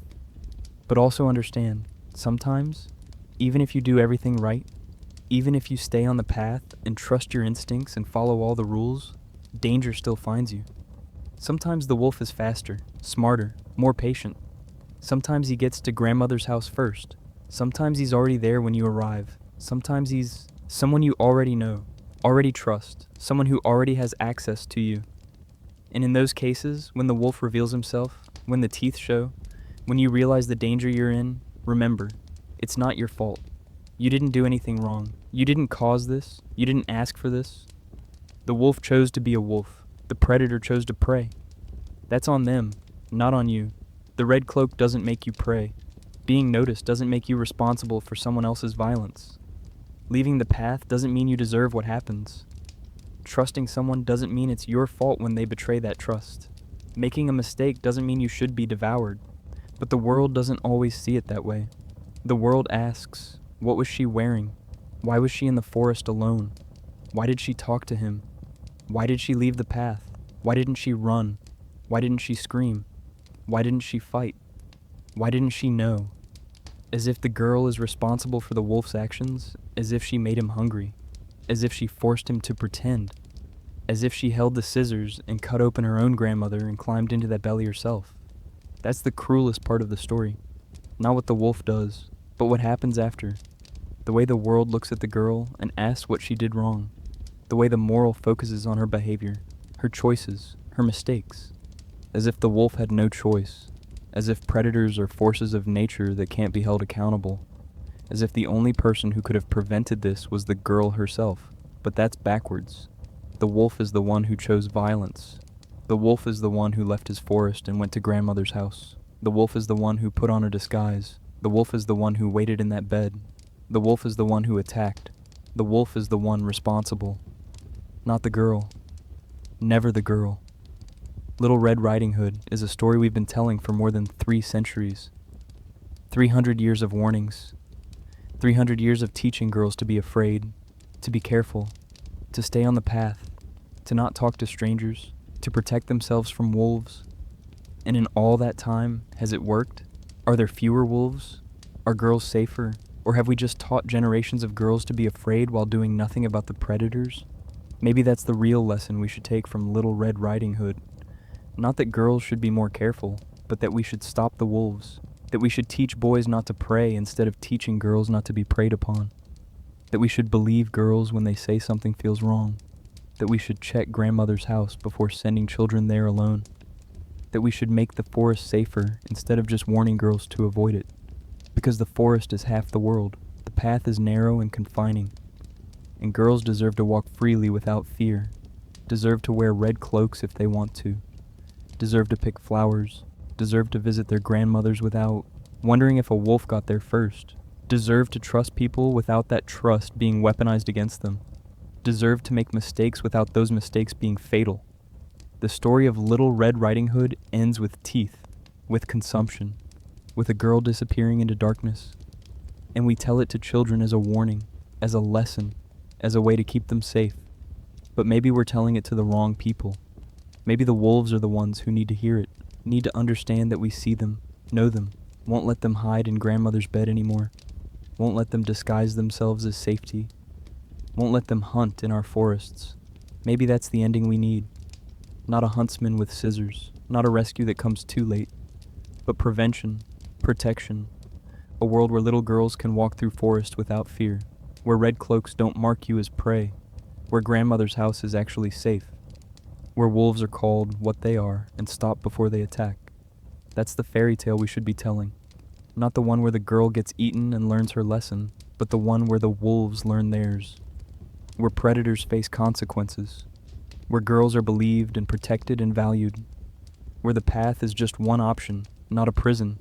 But also understand, sometimes, even if you do everything right, even if you stay on the path and trust your instincts and follow all the rules, danger still finds you. Sometimes the wolf is faster, smarter, more patient. Sometimes he gets to grandmother's house first. Sometimes he's already there when you arrive. Sometimes he's someone you already know, already trust, someone who already has access to you. And in those cases, when the wolf reveals himself, when the teeth show, when you realize the danger you're in, remember, it's not your fault. You didn't do anything wrong. You didn't cause this. You didn't ask for this. The wolf chose to be a wolf. The predator chose to prey. That's on them, not on you. The red cloak doesn't make you prey. Being noticed doesn't make you responsible for someone else's violence. Leaving the path doesn't mean you deserve what happens. Trusting someone doesn't mean it's your fault when they betray that trust. Making a mistake doesn't mean you should be devoured. But the world doesn't always see it that way. The world asks, what was she wearing? Why was she in the forest alone? Why did she talk to him? Why did she leave the path? Why didn't she run? Why didn't she scream? Why didn't she fight? Why didn't she know? As if the girl is responsible for the wolf's actions, as if she made him hungry, as if she forced him to pretend, as if she held the scissors and cut open her own grandmother and climbed into that belly herself. That's the cruelest part of the story. Not what the wolf does, but what happens after. The way the world looks at the girl and asks what she did wrong. The way the moral focuses on her behavior, her choices, her mistakes. As if the wolf had no choice. As if predators are forces of nature that can't be held accountable. As if the only person who could have prevented this was the girl herself. But that's backwards. The wolf is the one who chose violence. The wolf is the one who left his forest and went to grandmother's house. The wolf is the one who put on a disguise. The wolf is the one who waited in that bed. The wolf is the one who attacked. The wolf is the one responsible. Not the girl. Never the girl. Little Red Riding Hood is a story we've been telling for more than 3 centuries. 300 years of warnings. 300 years of teaching girls to be afraid, to be careful, to stay on the path, to not talk to strangers, to protect themselves from wolves. And in all that time, has it worked? Are there fewer wolves? Are girls safer? Or have we just taught generations of girls to be afraid while doing nothing about the predators? Maybe that's the real lesson we should take from Little Red Riding Hood. Not that girls should be more careful, but that we should stop the wolves. That we should teach boys not to prey instead of teaching girls not to be preyed upon. That we should believe girls when they say something feels wrong. That we should check grandmother's house before sending children there alone. That we should make the forest safer instead of just warning girls to avoid it. Because the forest is half the world. The path is narrow and confining. And girls deserve to walk freely without fear. Deserve to wear red cloaks if they want to. Deserve to pick flowers. Deserve to visit their grandmothers without wondering if a wolf got there first. Deserve to trust people without that trust being weaponized against them. Deserve to make mistakes without those mistakes being fatal. The story of Little Red Riding Hood ends with teeth, with consumption, with a girl disappearing into darkness. And we tell it to children as a warning, as a lesson, as a way to keep them safe. But maybe we're telling it to the wrong people. Maybe the wolves are the ones who need to hear it, need to understand that we see them, know them, won't let them hide in grandmother's bed anymore, won't let them disguise themselves as safety, won't let them hunt in our forests. Maybe that's the ending we need. Not a huntsman with scissors, not a rescue that comes too late, but prevention, protection, a world where little girls can walk through forest without fear, where red cloaks don't mark you as prey, where grandmother's house is actually safe, where wolves are called what they are and stop before they attack. That's the fairy tale we should be telling. Not the one where the girl gets eaten and learns her lesson, but the one where the wolves learn theirs. Where predators face consequences. Where girls are believed and protected and valued. Where the path is just one option, not a prison.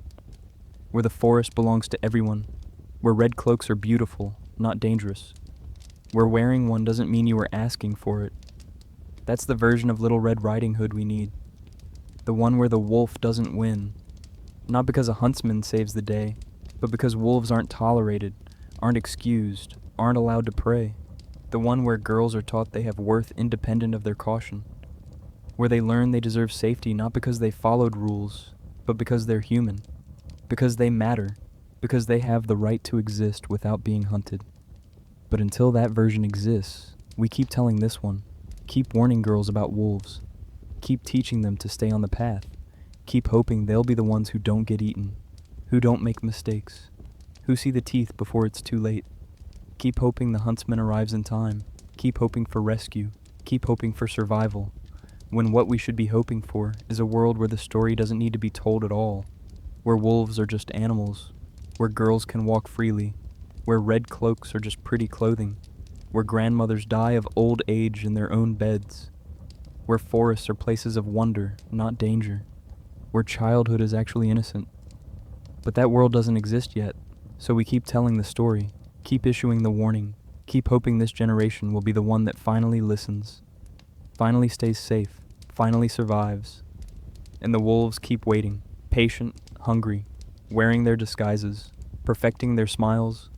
Where the forest belongs to everyone. Where red cloaks are beautiful, not dangerous. Where wearing one doesn't mean you are asking for it. That's the version of Little Red Riding Hood we need. The one where the wolf doesn't win. Not because a huntsman saves the day, but because wolves aren't tolerated, aren't excused, aren't allowed to prey. The one where girls are taught they have worth independent of their caution. Where they learn they deserve safety not because they followed rules, but because they're human. Because they matter. Because they have the right to exist without being hunted. But until that version exists, we keep telling this one. Keep warning girls about wolves. Keep teaching them to stay on the path. Keep hoping they'll be the ones who don't get eaten, who don't make mistakes, who see the teeth before it's too late. Keep hoping the huntsman arrives in time. Keep hoping for rescue. Keep hoping for survival. When what we should be hoping for is a world where the story doesn't need to be told at all, where wolves are just animals, where girls can walk freely, where red cloaks are just pretty clothing, where grandmothers die of old age in their own beds, where forests are places of wonder, not danger, where childhood is actually innocent. But that world doesn't exist yet, so we keep telling the story, keep issuing the warning, keep hoping this generation will be the one that finally listens, finally stays safe, finally survives, and the wolves keep waiting, patient, hungry, wearing their disguises, perfecting their smiles,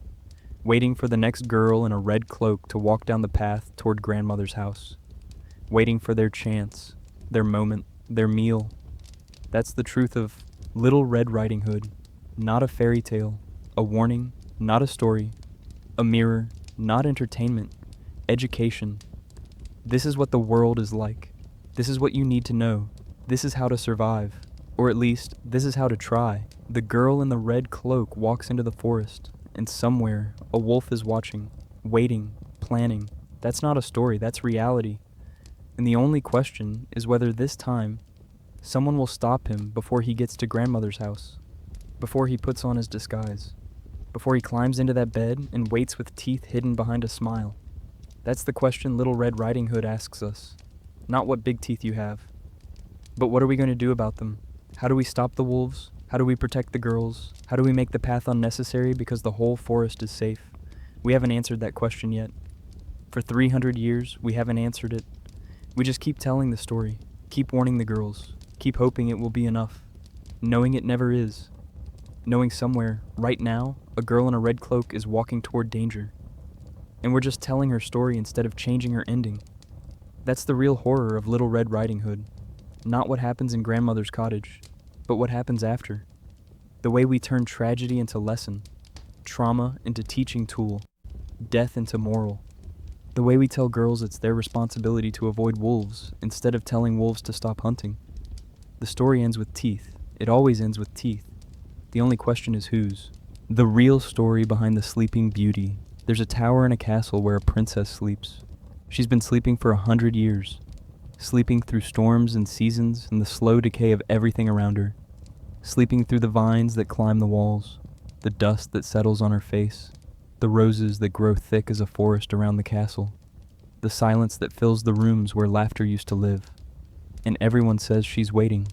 waiting for the next girl in a red cloak to walk down the path toward grandmother's house, waiting for their chance, their moment, their meal. That's the truth of Little Red Riding Hood, not a fairy tale, a warning, not a story, a mirror, not entertainment, education. This is what the world is like. This is what you need to know. This is how to survive. Or at least, this is how to try. The girl in the red cloak walks into the forest, and somewhere, a wolf is watching, waiting, planning. That's not a story, that's reality. And the only question is whether this time, someone will stop him before he gets to grandmother's house, before he puts on his disguise, before he climbs into that bed and waits with teeth hidden behind a smile. That's the question Little Red Riding Hood asks us. Not what big teeth you have, but what are we going to do about them? How do we stop the wolves? How do we protect the girls? How do we make the path unnecessary because the whole forest is safe? We haven't answered that question yet. For 300 years, we haven't answered it. We just keep telling the story, keep warning the girls, keep hoping it will be enough, knowing it never is. Knowing somewhere, right now, a girl in a red cloak is walking toward danger. And we're just telling her story instead of changing her ending. That's the real horror of Little Red Riding Hood. Not what happens in grandmother's cottage, but what happens after. The way we turn tragedy into lesson, trauma into teaching tool, death into moral. The way we tell girls it's their responsibility to avoid wolves instead of telling wolves to stop hunting. The story ends with teeth. It always ends with teeth. The only question is whose. The real story behind the Sleeping Beauty. There's a tower in a castle where a princess sleeps. She's been sleeping for 100 years, sleeping through storms and seasons and the slow decay of everything around her, sleeping through the vines that climb the walls, the dust that settles on her face, the roses that grow thick as a forest around the castle, the silence that fills the rooms where laughter used to live. And everyone says she's waiting,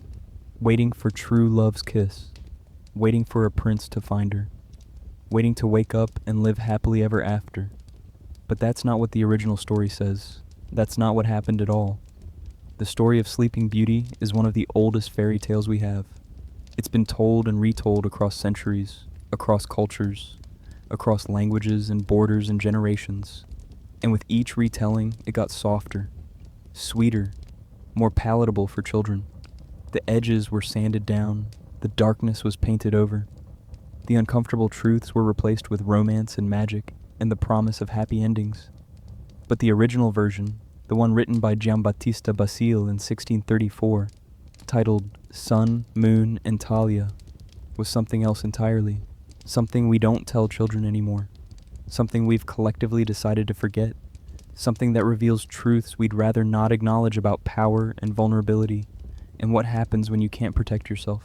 waiting for true love's kiss, waiting for a prince to find her, waiting to wake up and live happily ever after. But that's not what the original story says. That's not what happened at all. The story of Sleeping Beauty is one of the oldest fairy tales we have. It's been told and retold across centuries, across cultures, across languages and borders and generations. And with each retelling, it got softer, sweeter, more palatable for children. The edges were sanded down, the darkness was painted over. The uncomfortable truths were replaced with romance and magic and the promise of happy endings. But the original version, the one written by Giambattista Basile in 1634, titled Sun, Moon, and Talia, was something else entirely. Something we don't tell children anymore. Something we've collectively decided to forget. Something that reveals truths we'd rather not acknowledge about power and vulnerability, and what happens when you can't protect yourself.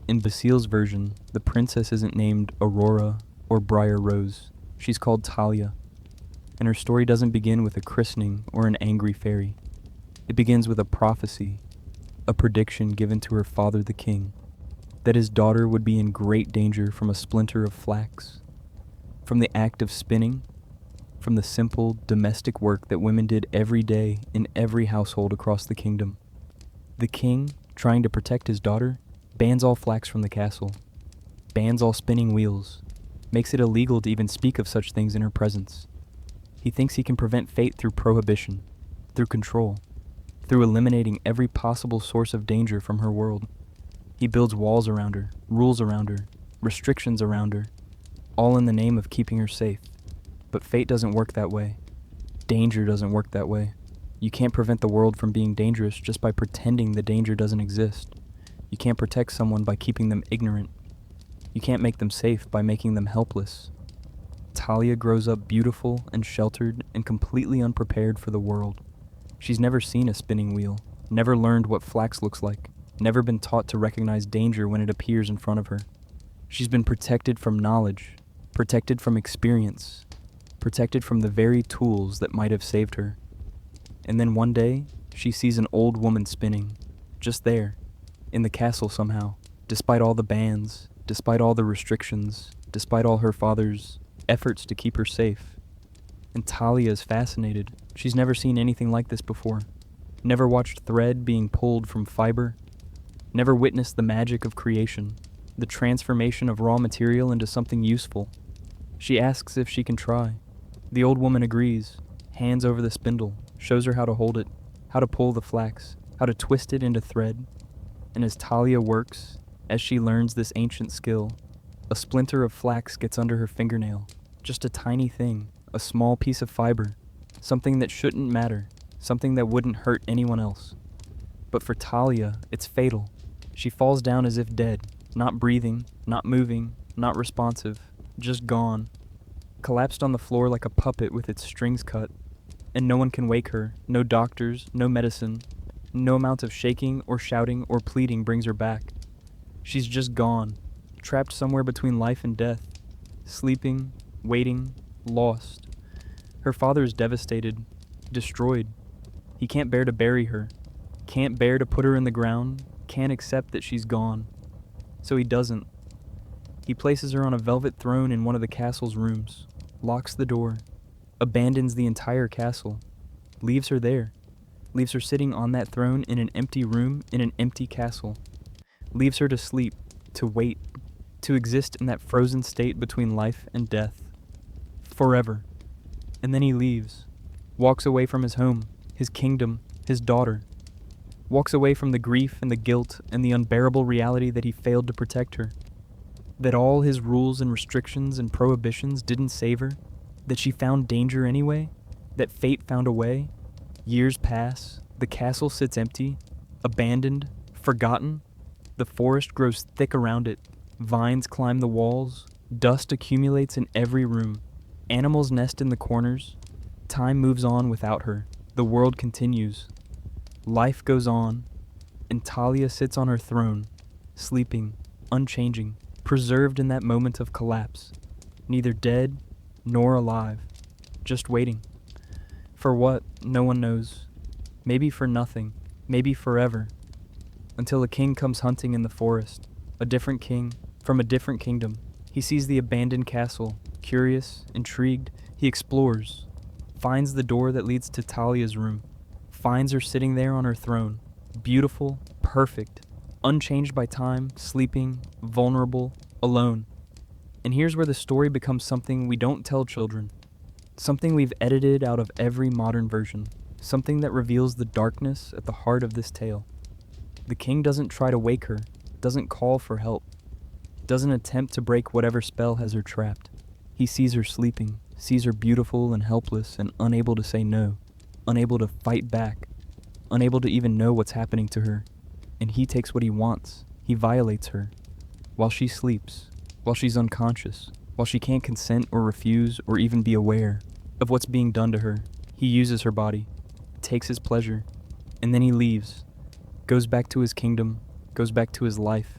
In Basile's version, the princess isn't named Aurora or Briar Rose. She's called Talia, and her story doesn't begin with a christening or an angry fairy. It begins with a prophecy, a prediction given to her father the king, that his daughter would be in great danger from a splinter of flax, from the act of spinning, from the simple domestic work that women did every day in every household across the kingdom. The king, trying to protect his daughter, bans all flax from the castle, bans all spinning wheels, makes it illegal to even speak of such things in her presence. He thinks he can prevent fate through prohibition, through control, through eliminating every possible source of danger from her world. He builds walls around her, rules around her, restrictions around her, all in the name of keeping her safe. But fate doesn't work that way. Danger doesn't work that way. You can't prevent the world from being dangerous just by pretending the danger doesn't exist. You can't protect someone by keeping them ignorant. You can't make them safe by making them helpless. Talia grows up beautiful and sheltered and completely unprepared for the world. She's never seen a spinning wheel, never learned what flax looks like, never been taught to recognize danger when it appears in front of her. She's been protected from knowledge, protected from experience, protected from the very tools that might have saved her. And then one day, she sees an old woman spinning, just there, in the castle somehow, despite all the bans, despite all the restrictions, despite all her father's efforts to keep her safe. And Talia is fascinated. She's never seen anything like this before. Never watched thread being pulled from fiber. Never witnessed the magic of creation, the transformation of raw material into something useful. She asks if she can try. The old woman agrees, hands over the spindle, shows her how to hold it, how to pull the flax, how to twist it into thread. And as Talia works, as she learns this ancient skill, a splinter of flax gets under her fingernail. Just a tiny thing, a small piece of fiber, something that shouldn't matter, something that wouldn't hurt anyone else. But for Talia, it's fatal. She falls down as if dead, not breathing, not moving, not responsive, just gone. Collapsed on the floor like a puppet with its strings cut. And no one can wake her, no doctors, no medicine. No amount of shaking or shouting or pleading brings her back. She's just gone, trapped somewhere between life and death, sleeping, waiting, lost. Her father is devastated, destroyed. He can't bear to bury her, can't bear to put her in the ground, can't accept that she's gone. So he doesn't. He places her on a velvet throne in one of the castle's rooms, locks the door, abandons the entire castle, leaves her there, leaves her sitting on that throne in an empty room in an empty castle, leaves her to sleep, to wait, to exist in that frozen state between life and death. Forever. And then he leaves, walks away from his home, his kingdom, his daughter, walks away from the grief and the guilt and the unbearable reality that he failed to protect her, that all his rules and restrictions and prohibitions didn't save her, that she found danger anyway, that fate found a way. Years pass, the castle sits empty, abandoned, forgotten. The forest grows thick around it, vines climb the walls, dust accumulates in every room, animals nest in the corners. Time moves on without her, the world continues. Life goes on, and Talia sits on her throne, sleeping, unchanging, preserved in that moment of collapse, neither dead nor alive, just waiting. For what, no one knows. Maybe for nothing, maybe forever. Until a king comes hunting in the forest, a different king, from a different kingdom. He sees the abandoned castle, curious, intrigued, he explores, finds the door that leads to Talia's room, finds her sitting there on her throne, beautiful, perfect, unchanged by time, sleeping, vulnerable, alone. And here's where the story becomes something we don't tell children, something we've edited out of every modern version, something that reveals the darkness at the heart of this tale. The king doesn't try to wake her, doesn't call for help, doesn't attempt to break whatever spell has her trapped. He sees her sleeping, sees her beautiful and helpless and unable to say no, unable to fight back, unable to even know what's happening to her. And he takes what he wants. He violates her. While she sleeps, while she's unconscious, while she can't consent or refuse or even be aware of what's being done to her, he uses her body, takes his pleasure, and then he leaves, goes back to his kingdom, goes back to his life,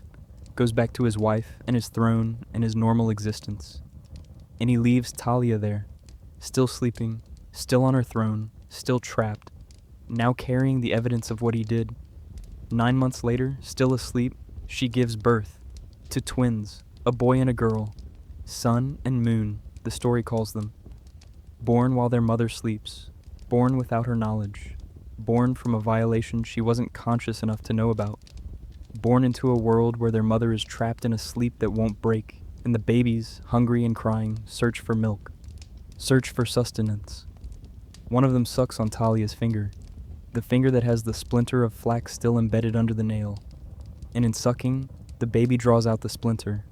goes back to his wife and his throne and his normal existence. And he leaves Talia there, still sleeping, still on her throne, still trapped, now carrying the evidence of what he did. 9 months later, still asleep, she gives birth to twins, a boy and a girl, sun and moon, the story calls them. Born while their mother sleeps, born without her knowledge, born from a violation she wasn't conscious enough to know about, born into a world where their mother is trapped in a sleep that won't break, and the babies, hungry and crying, search for milk, search for sustenance. One of them sucks on Talia's finger, the finger that has the splinter of flax still embedded under the nail, and in sucking, the baby draws out the splinter,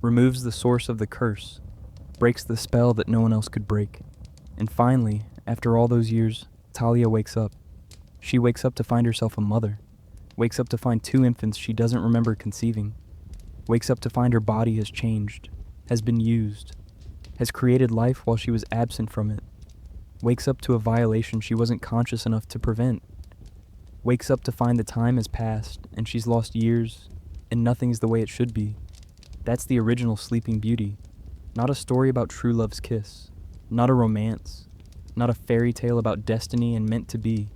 removes the source of the curse, breaks the spell that no one else could break. And finally, after all those years, Talia wakes up. She wakes up to find herself a mother, wakes up to find 2 infants she doesn't remember conceiving, wakes up to find her body has changed, has been used, has created life while she was absent from it, wakes up to a violation she wasn't conscious enough to prevent, wakes up to find the time has passed and she's lost years and nothing's the way it should be. That's the original Sleeping Beauty, not a story about true love's kiss, not a romance, not a fairy tale about destiny and meant to be,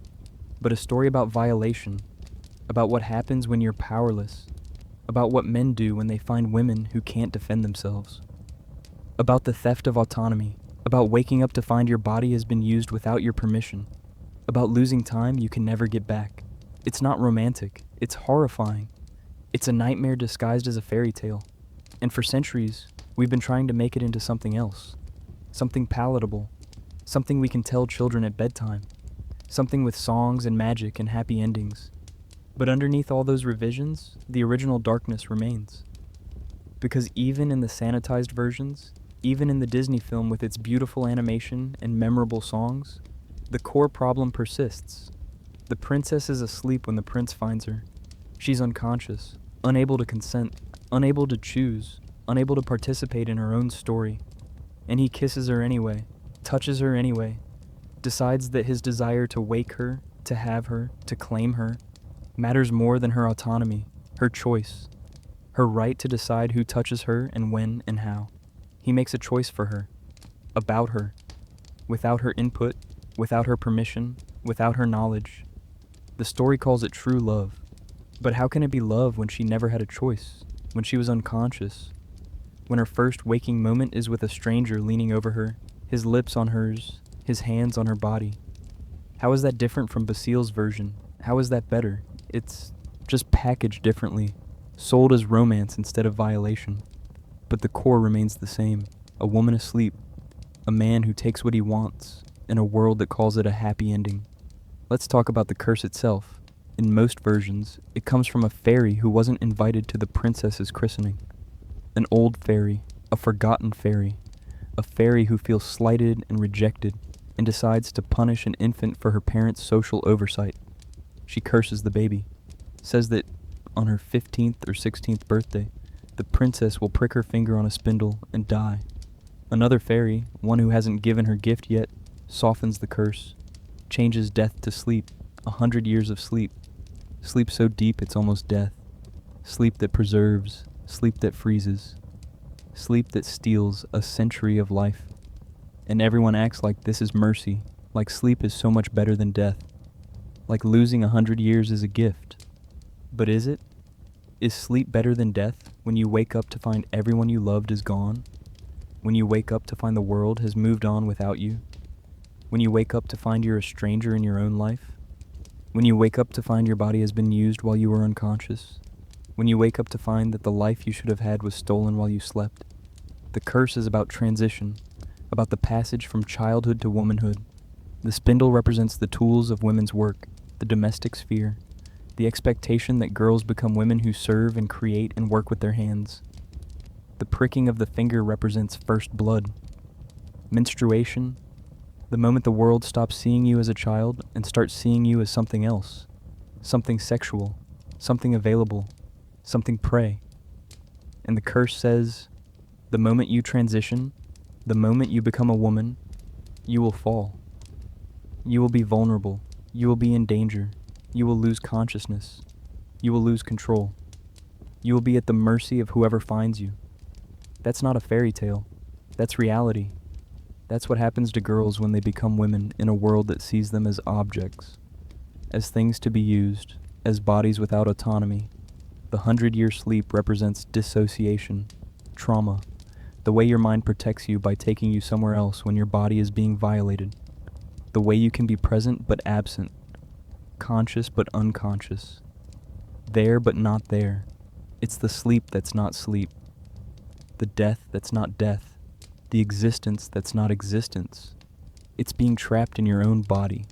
but a story about violation, about what happens when you're powerless, about what men do when they find women who can't defend themselves, about the theft of autonomy, about waking up to find your body has been used without your permission, about losing time you can never get back. It's not romantic, it's horrifying. It's a nightmare disguised as a fairy tale. And for centuries, We've been trying to make it into something else. Something palatable. Something we can tell children at bedtime. Something with songs and magic and happy endings. But underneath all those revisions, the original darkness remains. Because even in the sanitized versions, even in the Disney film with its beautiful animation and memorable songs, the core problem persists. The princess is asleep when the prince finds her. She's unconscious, unable to consent, unable to choose, unable to participate in her own story. And he kisses her anyway, touches her anyway, decides that his desire to wake her, to have her, to claim her, matters more than her autonomy, her choice, her right to decide who touches her and when and how. He makes a choice for her, about her, without her input, without her permission, without her knowledge. The story calls it true love. But how can it be love when she never had a choice, when she was unconscious, when her first waking moment is with a stranger leaning over her, his lips on hers, his hands on her body? How is that different from Basile's version? How is that better? It's just packaged differently, sold as romance instead of violation. But the core remains the same. A woman asleep, a man who takes what he wants, in a world that calls it a happy ending. Let's talk about the curse itself. In most versions, it comes from a fairy who wasn't invited to the princess's christening. An old fairy, a forgotten fairy, a fairy who feels slighted and rejected and decides to punish an infant for her parents' social oversight. She curses the baby, says that on her 15th or 16th birthday, the princess will prick her finger on a spindle and die. Another fairy, one who hasn't given her gift yet, softens the curse, changes death to sleep, 100 years of sleep. Sleep so deep it's almost death. Sleep that preserves, sleep that freezes. Sleep that steals a century of life. And everyone acts like this is mercy, like sleep is so much better than death. Like losing 100 years is a gift. But is it? Is sleep better than death when you wake up to find everyone you loved is gone? When you wake up to find the world has moved on without you? When you wake up to find you're a stranger in your own life? When you wake up to find your body has been used while you were unconscious? When you wake up to find that the life you should have had was stolen while you slept? The curse is about transition, about the passage from childhood to womanhood. The spindle represents the tools of women's work, the domestic sphere, the expectation that girls become women who serve and create and work with their hands. The pricking of the finger represents first blood. Menstruation, the moment the world stops seeing you as a child and starts seeing you as something else, something sexual, something available, something prey. And the curse says, the moment you transition, the moment you become a woman, you will fall. You will be vulnerable. You will be in danger. You will lose consciousness. You will lose control. You will be at the mercy of whoever finds you. That's not a fairy tale. That's reality. That's what happens to girls when they become women in a world that sees them as objects, as things to be used, as bodies without autonomy. The 100-year sleep represents dissociation, trauma, the way your mind protects you by taking you somewhere else when your body is being violated, the way you can be present but absent, conscious but unconscious, there but not there. It's the sleep that's not sleep, the death that's not death, the existence that's not existence. It's being trapped in your own body,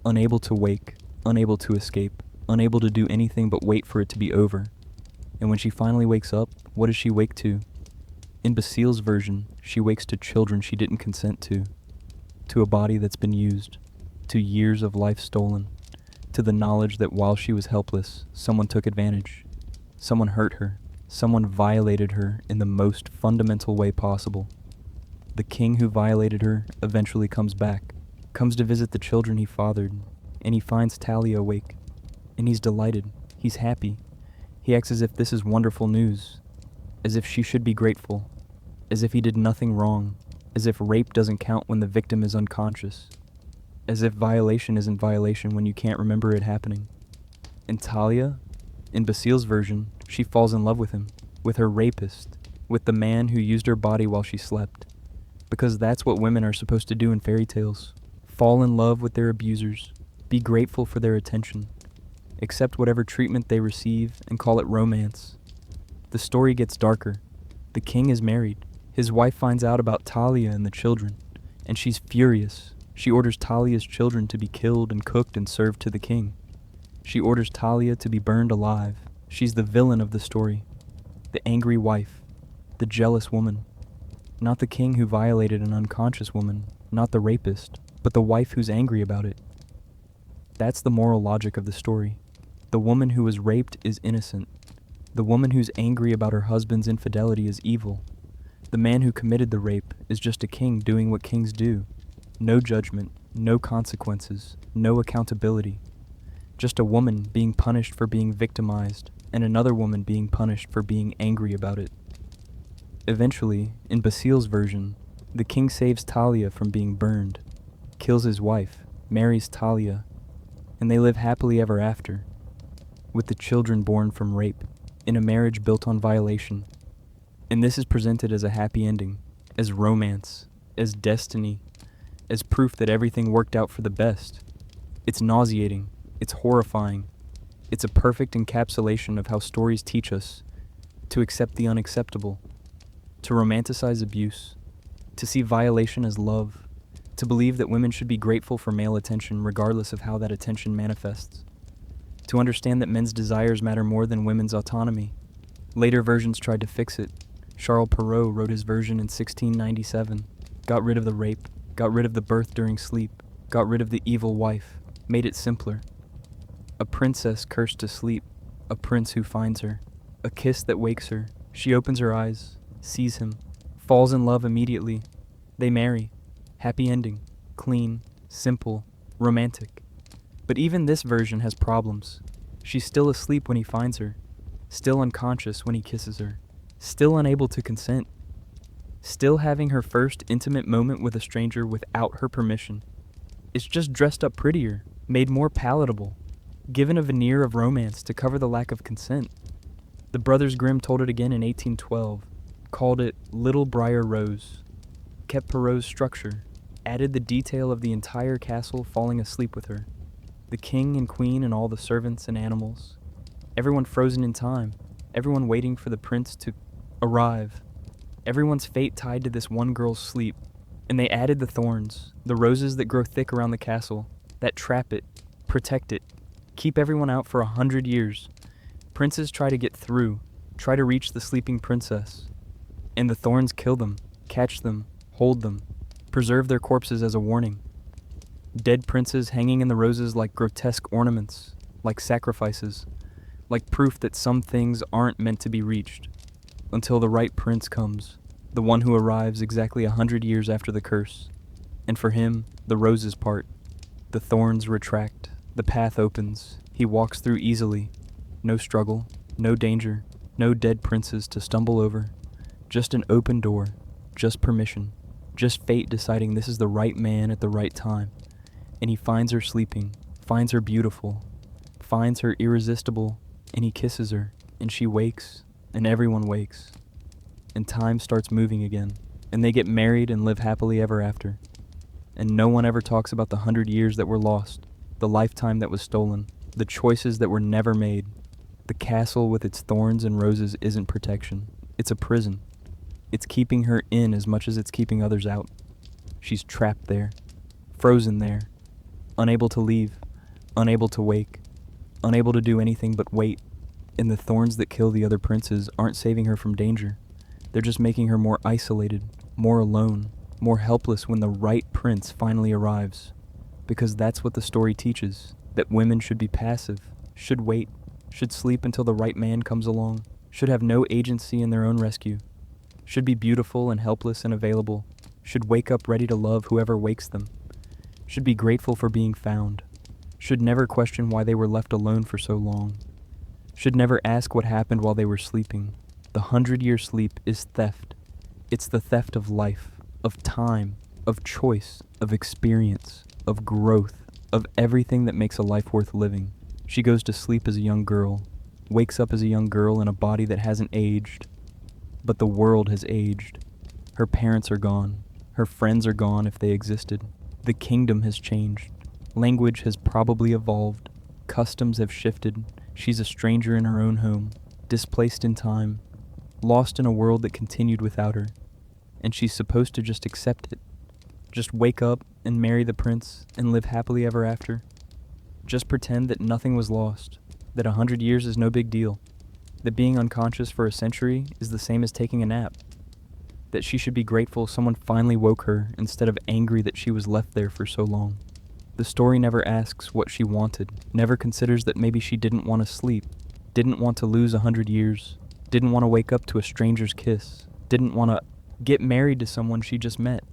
unable to wake, unable to escape, unable to do anything but wait for it to be over. And when she finally wakes up, what does she wake to? In Basile's version, she wakes to children she didn't consent to a body that's been used, to years of life stolen, to the knowledge that while she was helpless, someone took advantage, someone hurt her, someone violated her in the most fundamental way possible. The king who violated her eventually comes back, comes to visit the children he fathered, and he finds Talia awake. And he's delighted. He's happy. He acts as if this is wonderful news, as if she should be grateful, as if he did nothing wrong, as if rape doesn't count when the victim is unconscious, as if violation isn't violation when you can't remember it happening. And Talia, in Basile's version, she falls in love with him, with her rapist, with the man who used her body while she slept. Because that's what women are supposed to do in fairy tales. Fall in love with their abusers, be grateful for their attention, accept whatever treatment they receive and call it romance. The story gets darker. The king is married. His wife finds out about Talia and the children, and she's furious. She orders Talia's children to be killed and cooked and served to the king. She orders Talia to be burned alive. She's the villain of the story. The angry wife. The jealous woman. Not the king who violated an unconscious woman, not the rapist, but the wife who's angry about it. That's the moral logic of the story. The woman who was raped is innocent. The woman who's angry about her husband's infidelity is evil. The man who committed the rape is just a king doing what kings do. No judgment, no consequences, no accountability. Just a woman being punished for being victimized, and another woman being punished for being angry about it. Eventually, in Basile's version, the king saves Talia from being burned, kills his wife, marries Talia, and they live happily ever after, with the children born from rape, in a marriage built on violation. And this is presented as a happy ending, as romance, as destiny, as proof that everything worked out for the best. It's nauseating, it's horrifying, it's a perfect encapsulation of how stories teach us to accept the unacceptable, to romanticize abuse, to see violation as love, to believe that women should be grateful for male attention regardless of how that attention manifests, to understand that men's desires matter more than women's autonomy. Later versions tried to fix it. Charles Perrault wrote his version in 1697, got rid of the rape, got rid of the birth during sleep, got rid of the evil wife, made it simpler. A princess cursed to sleep, a prince who finds her, a kiss that wakes her, she opens her eyes, sees him, falls in love immediately. They marry. Happy ending. Clean. Simple. Romantic. But even this version has problems. She's still asleep when he finds her. Still unconscious when he kisses her. Still unable to consent. Still having her first intimate moment with a stranger without her permission. It's just dressed up prettier, made more palatable, given a veneer of romance to cover the lack of consent. The Brothers Grimm told it again in 1812. Called it Little Briar Rose, kept Perrault's structure, added the detail of the entire castle falling asleep with her, the king and queen and all the servants and animals, everyone frozen in time, everyone waiting for the prince to arrive, everyone's fate tied to this one girl's sleep, and they added the thorns, the roses that grow thick around the castle, that trap it, protect it, keep everyone out for 100 years. Princes try to get through, try to reach the sleeping princess. And the thorns kill them, catch them, hold them, preserve their corpses as a warning. Dead princes hanging in the roses like grotesque ornaments, like sacrifices, like proof that some things aren't meant to be reached, until the right prince comes, the one who arrives exactly 100 years after the curse. And for him, the roses part, the thorns retract, the path opens, he walks through easily, no struggle, no danger, no dead princes to stumble over. Just an open door, just permission, just fate deciding this is the right man at the right time. And he finds her sleeping, finds her beautiful, finds her irresistible, and he kisses her, and she wakes, and everyone wakes. And time starts moving again, and they get married and live happily ever after. And no one ever talks about the 100 years that were lost, the lifetime that was stolen, the choices that were never made. The castle with its thorns and roses isn't protection, it's a prison. It's keeping her in as much as it's keeping others out. She's trapped there, frozen there, unable to leave, unable to wake, unable to do anything but wait. And the thorns that kill the other princes aren't saving her from danger. They're just making her more isolated, more alone, more helpless when the right prince finally arrives. Because that's what the story teaches, that women should be passive, should wait, should sleep until the right man comes along, should have no agency in their own rescue, should be beautiful and helpless and available, should wake up ready to love whoever wakes them, should be grateful for being found, should never question why they were left alone for so long, should never ask what happened while they were sleeping. The 100-year sleep is theft. It's the theft of life, of time, of choice, of experience, of growth, of everything that makes a life worth living. She goes to sleep as a young girl, wakes up as a young girl in a body that hasn't aged, but the world has aged. Her parents are gone. Her friends are gone if they existed. The kingdom has changed. Language has probably evolved. Customs have shifted. She's a stranger in her own home, displaced in time, lost in a world that continued without her. and she's supposed to just accept it. Just wake up and marry the prince and live happily ever after. Just pretend that nothing was lost, that 100 years is no big deal, that being unconscious for a century is the same as taking a nap, that she should be grateful someone finally woke her instead of angry that she was left there for so long. The story never asks what she wanted, never considers that maybe she didn't want to sleep, didn't want to lose 100 years, didn't want to wake up to a stranger's kiss, didn't want to get married to someone she just met,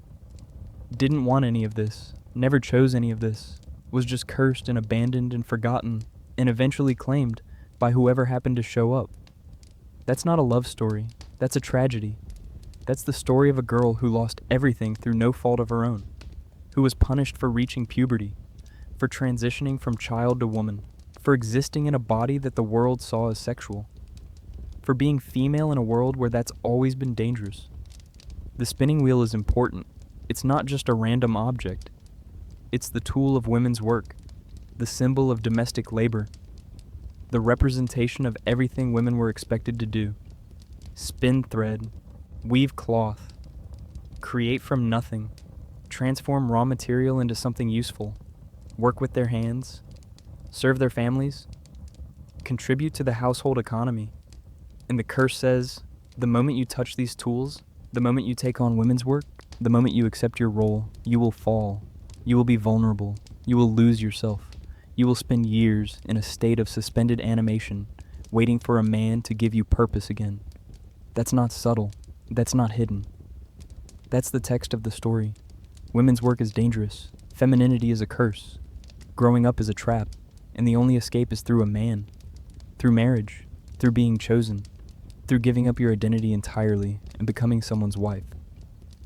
didn't want any of this, never chose any of this, was just cursed and abandoned and forgotten and eventually claimed by whoever happened to show up. That's not a love story, that's a tragedy. That's the story of a girl who lost everything through no fault of her own, who was punished for reaching puberty, for transitioning from child to woman, for existing in a body that the world saw as sexual, for being female in a world where that's always been dangerous. The spinning wheel is important. It's not just a random object. It's the tool of women's work, the symbol of domestic labor, the representation of everything women were expected to do. Spin thread, weave cloth, create from nothing, transform raw material into something useful, work with their hands, serve their families, contribute to the household economy. And the curse says, the moment you touch these tools, the moment you take on women's work, the moment you accept your role, you will fall. You will be vulnerable. You will lose yourself. You will spend years in a state of suspended animation, waiting for a man to give you purpose again. That's not subtle. That's not hidden. That's the text of the story. Women's work is dangerous. Femininity is a curse. Growing up is a trap. And the only escape is through a man. Through marriage. Through being chosen. Through giving up your identity entirely and becoming someone's wife.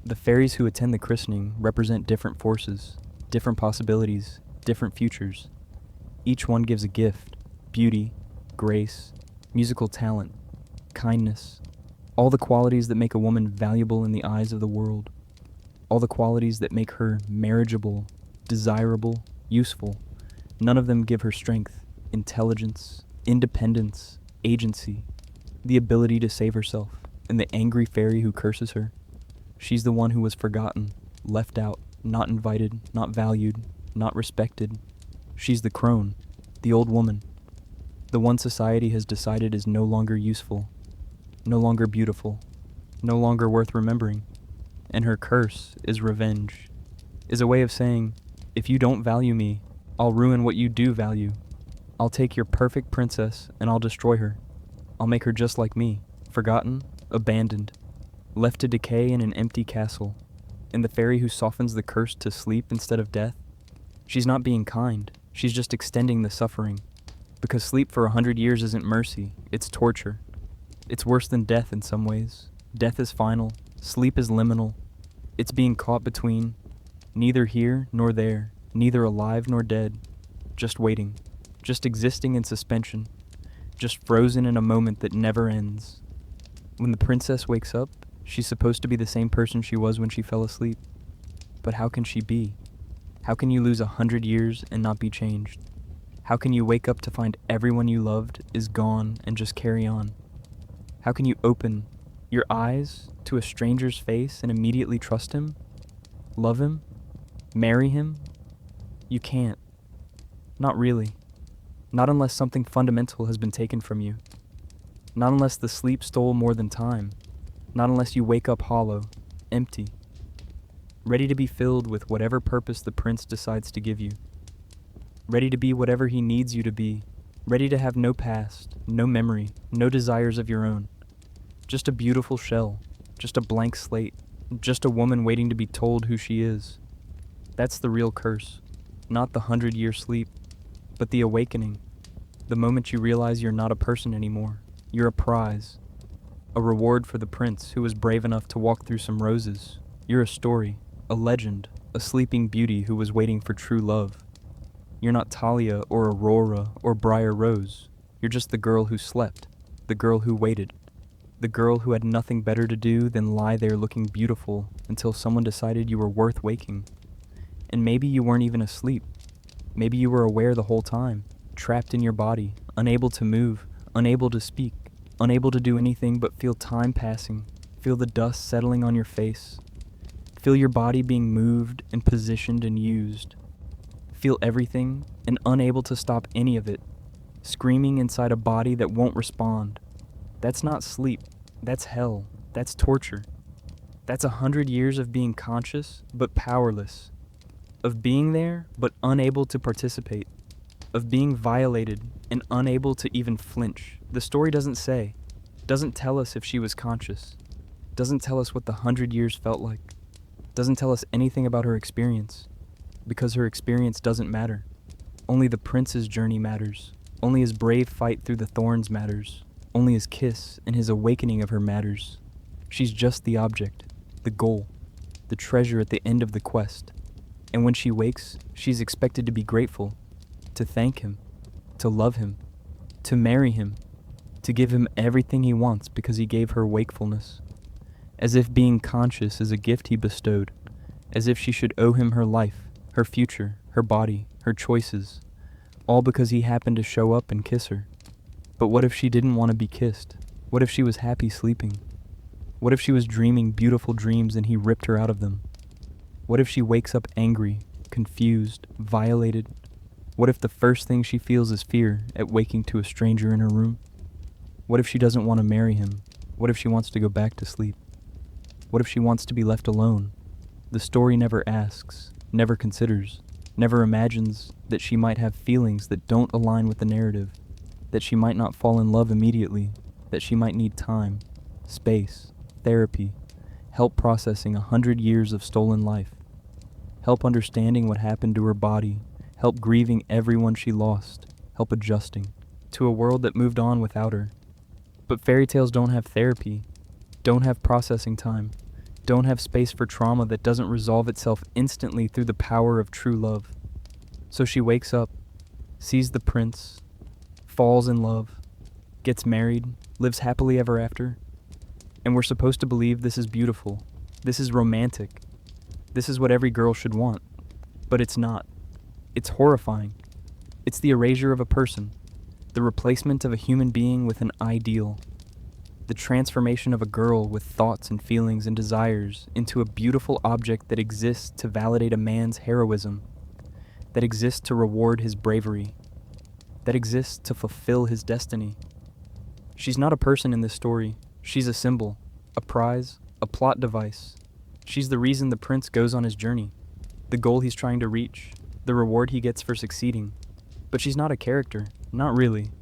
The fairies who attend the christening represent different forces, different possibilities, different futures. Each one gives a gift, beauty, grace, musical talent, kindness, all the qualities that make a woman valuable in the eyes of the world, all the qualities that make her marriageable, desirable, useful. None of them give her strength, intelligence, independence, agency, the ability to save herself, and the angry fairy who curses her. She's the one who was forgotten, left out, not invited, not valued, not respected. She's the crone, the old woman, the one society has decided is no longer useful, no longer beautiful, no longer worth remembering. And her curse is revenge, is a way of saying, if you don't value me, I'll ruin what you do value. I'll take your perfect princess and I'll destroy her. I'll make her just like me, forgotten, abandoned, left to decay in an empty castle. And the fairy who softens the curse to sleep instead of death, she's not being kind, she's just extending the suffering. Because sleep for 100 years isn't mercy, it's torture. It's worse than death in some ways. Death is final, sleep is liminal. It's being caught between neither here nor there, neither alive nor dead, just waiting, just existing in suspension, just frozen in a moment that never ends. When the princess wakes up, she's supposed to be the same person she was when she fell asleep. But how can she be? How can you lose 100 years and not be changed? How can you wake up to find everyone you loved is gone and just carry on? How can you open your eyes to a stranger's face and immediately trust him? Love him? Marry him? You can't. Not really. Not unless something fundamental has been taken from you. Not unless the sleep stole more than time. Not unless you wake up hollow, empty, ready to be filled with whatever purpose the prince decides to give you. Ready to be whatever he needs you to be. Ready to have no past, no memory, no desires of your own. Just a beautiful shell, just a blank slate, just a woman waiting to be told who she is. That's the real curse, not the 100-year sleep, but the awakening, the moment you realize you're not a person anymore. You're a prize, a reward for the prince who was brave enough to walk through some roses. You're a story, a legend, a sleeping beauty who was waiting for true love. You're not Talia or Aurora or Briar Rose. You're just the girl who slept, the girl who waited, the girl who had nothing better to do than lie there looking beautiful until someone decided you were worth waking. And maybe you weren't even asleep. Maybe you were aware the whole time, trapped in your body, unable to move, unable to speak, unable to do anything but feel time passing, Feel the dust settling on your face. Feel your body being moved and positioned and used. Feel everything and unable to stop any of it, screaming inside a body that won't respond. That's not sleep. That's hell. That's torture. That's 100 years of being conscious but powerless. Of being there but unable to participate. Of being violated and unable to even flinch. The story doesn't say. Doesn't tell us if she was conscious. Doesn't tell us what the 100 years felt like. Doesn't tell us anything about her experience. Because her experience doesn't matter. Only the prince's journey matters. Only his brave fight through the thorns matters. Only his kiss and his awakening of her matters. She's just the object, the goal, the treasure at the end of the quest. And when she wakes, she's expected to be grateful, to thank him, to love him, to marry him, to give him everything he wants because he gave her wakefulness. As if being conscious is a gift he bestowed, as if she should owe him her life, her future, her body, her choices, all because he happened to show up and kiss her. But what if she didn't want to be kissed? What if she was happy sleeping? What if she was dreaming beautiful dreams and he ripped her out of them? What if she wakes up angry, confused, violated? What if the first thing she feels is fear at waking to a stranger in her room? What if she doesn't want to marry him? What if she wants to go back to sleep? What if she wants to be left alone? The story never asks, never considers, never imagines that she might have feelings that don't align with the narrative, that she might not fall in love immediately, that she might need time, space, therapy, help processing 100 years of stolen life, help understanding what happened to her body, help grieving everyone she lost, help adjusting to a world that moved on without her. But fairy tales don't have therapy, don't have processing time, don't have space for trauma that doesn't resolve itself instantly through the power of true love. So she wakes up, sees the prince, falls in love, gets married, lives happily ever after, and we're supposed to believe this is beautiful, this is romantic, this is what every girl should want. But it's not. It's horrifying. It's the erasure of a person, the replacement of a human being with an ideal, the transformation of a girl with thoughts and feelings and desires into a beautiful object that exists to validate a man's heroism, that exists to reward his bravery, that exists to fulfill his destiny. She's not a person in this story. She's a symbol, a prize, a plot device. She's the reason the prince goes on his journey, the goal he's trying to reach, the reward he gets for succeeding. But she's not a character, not really.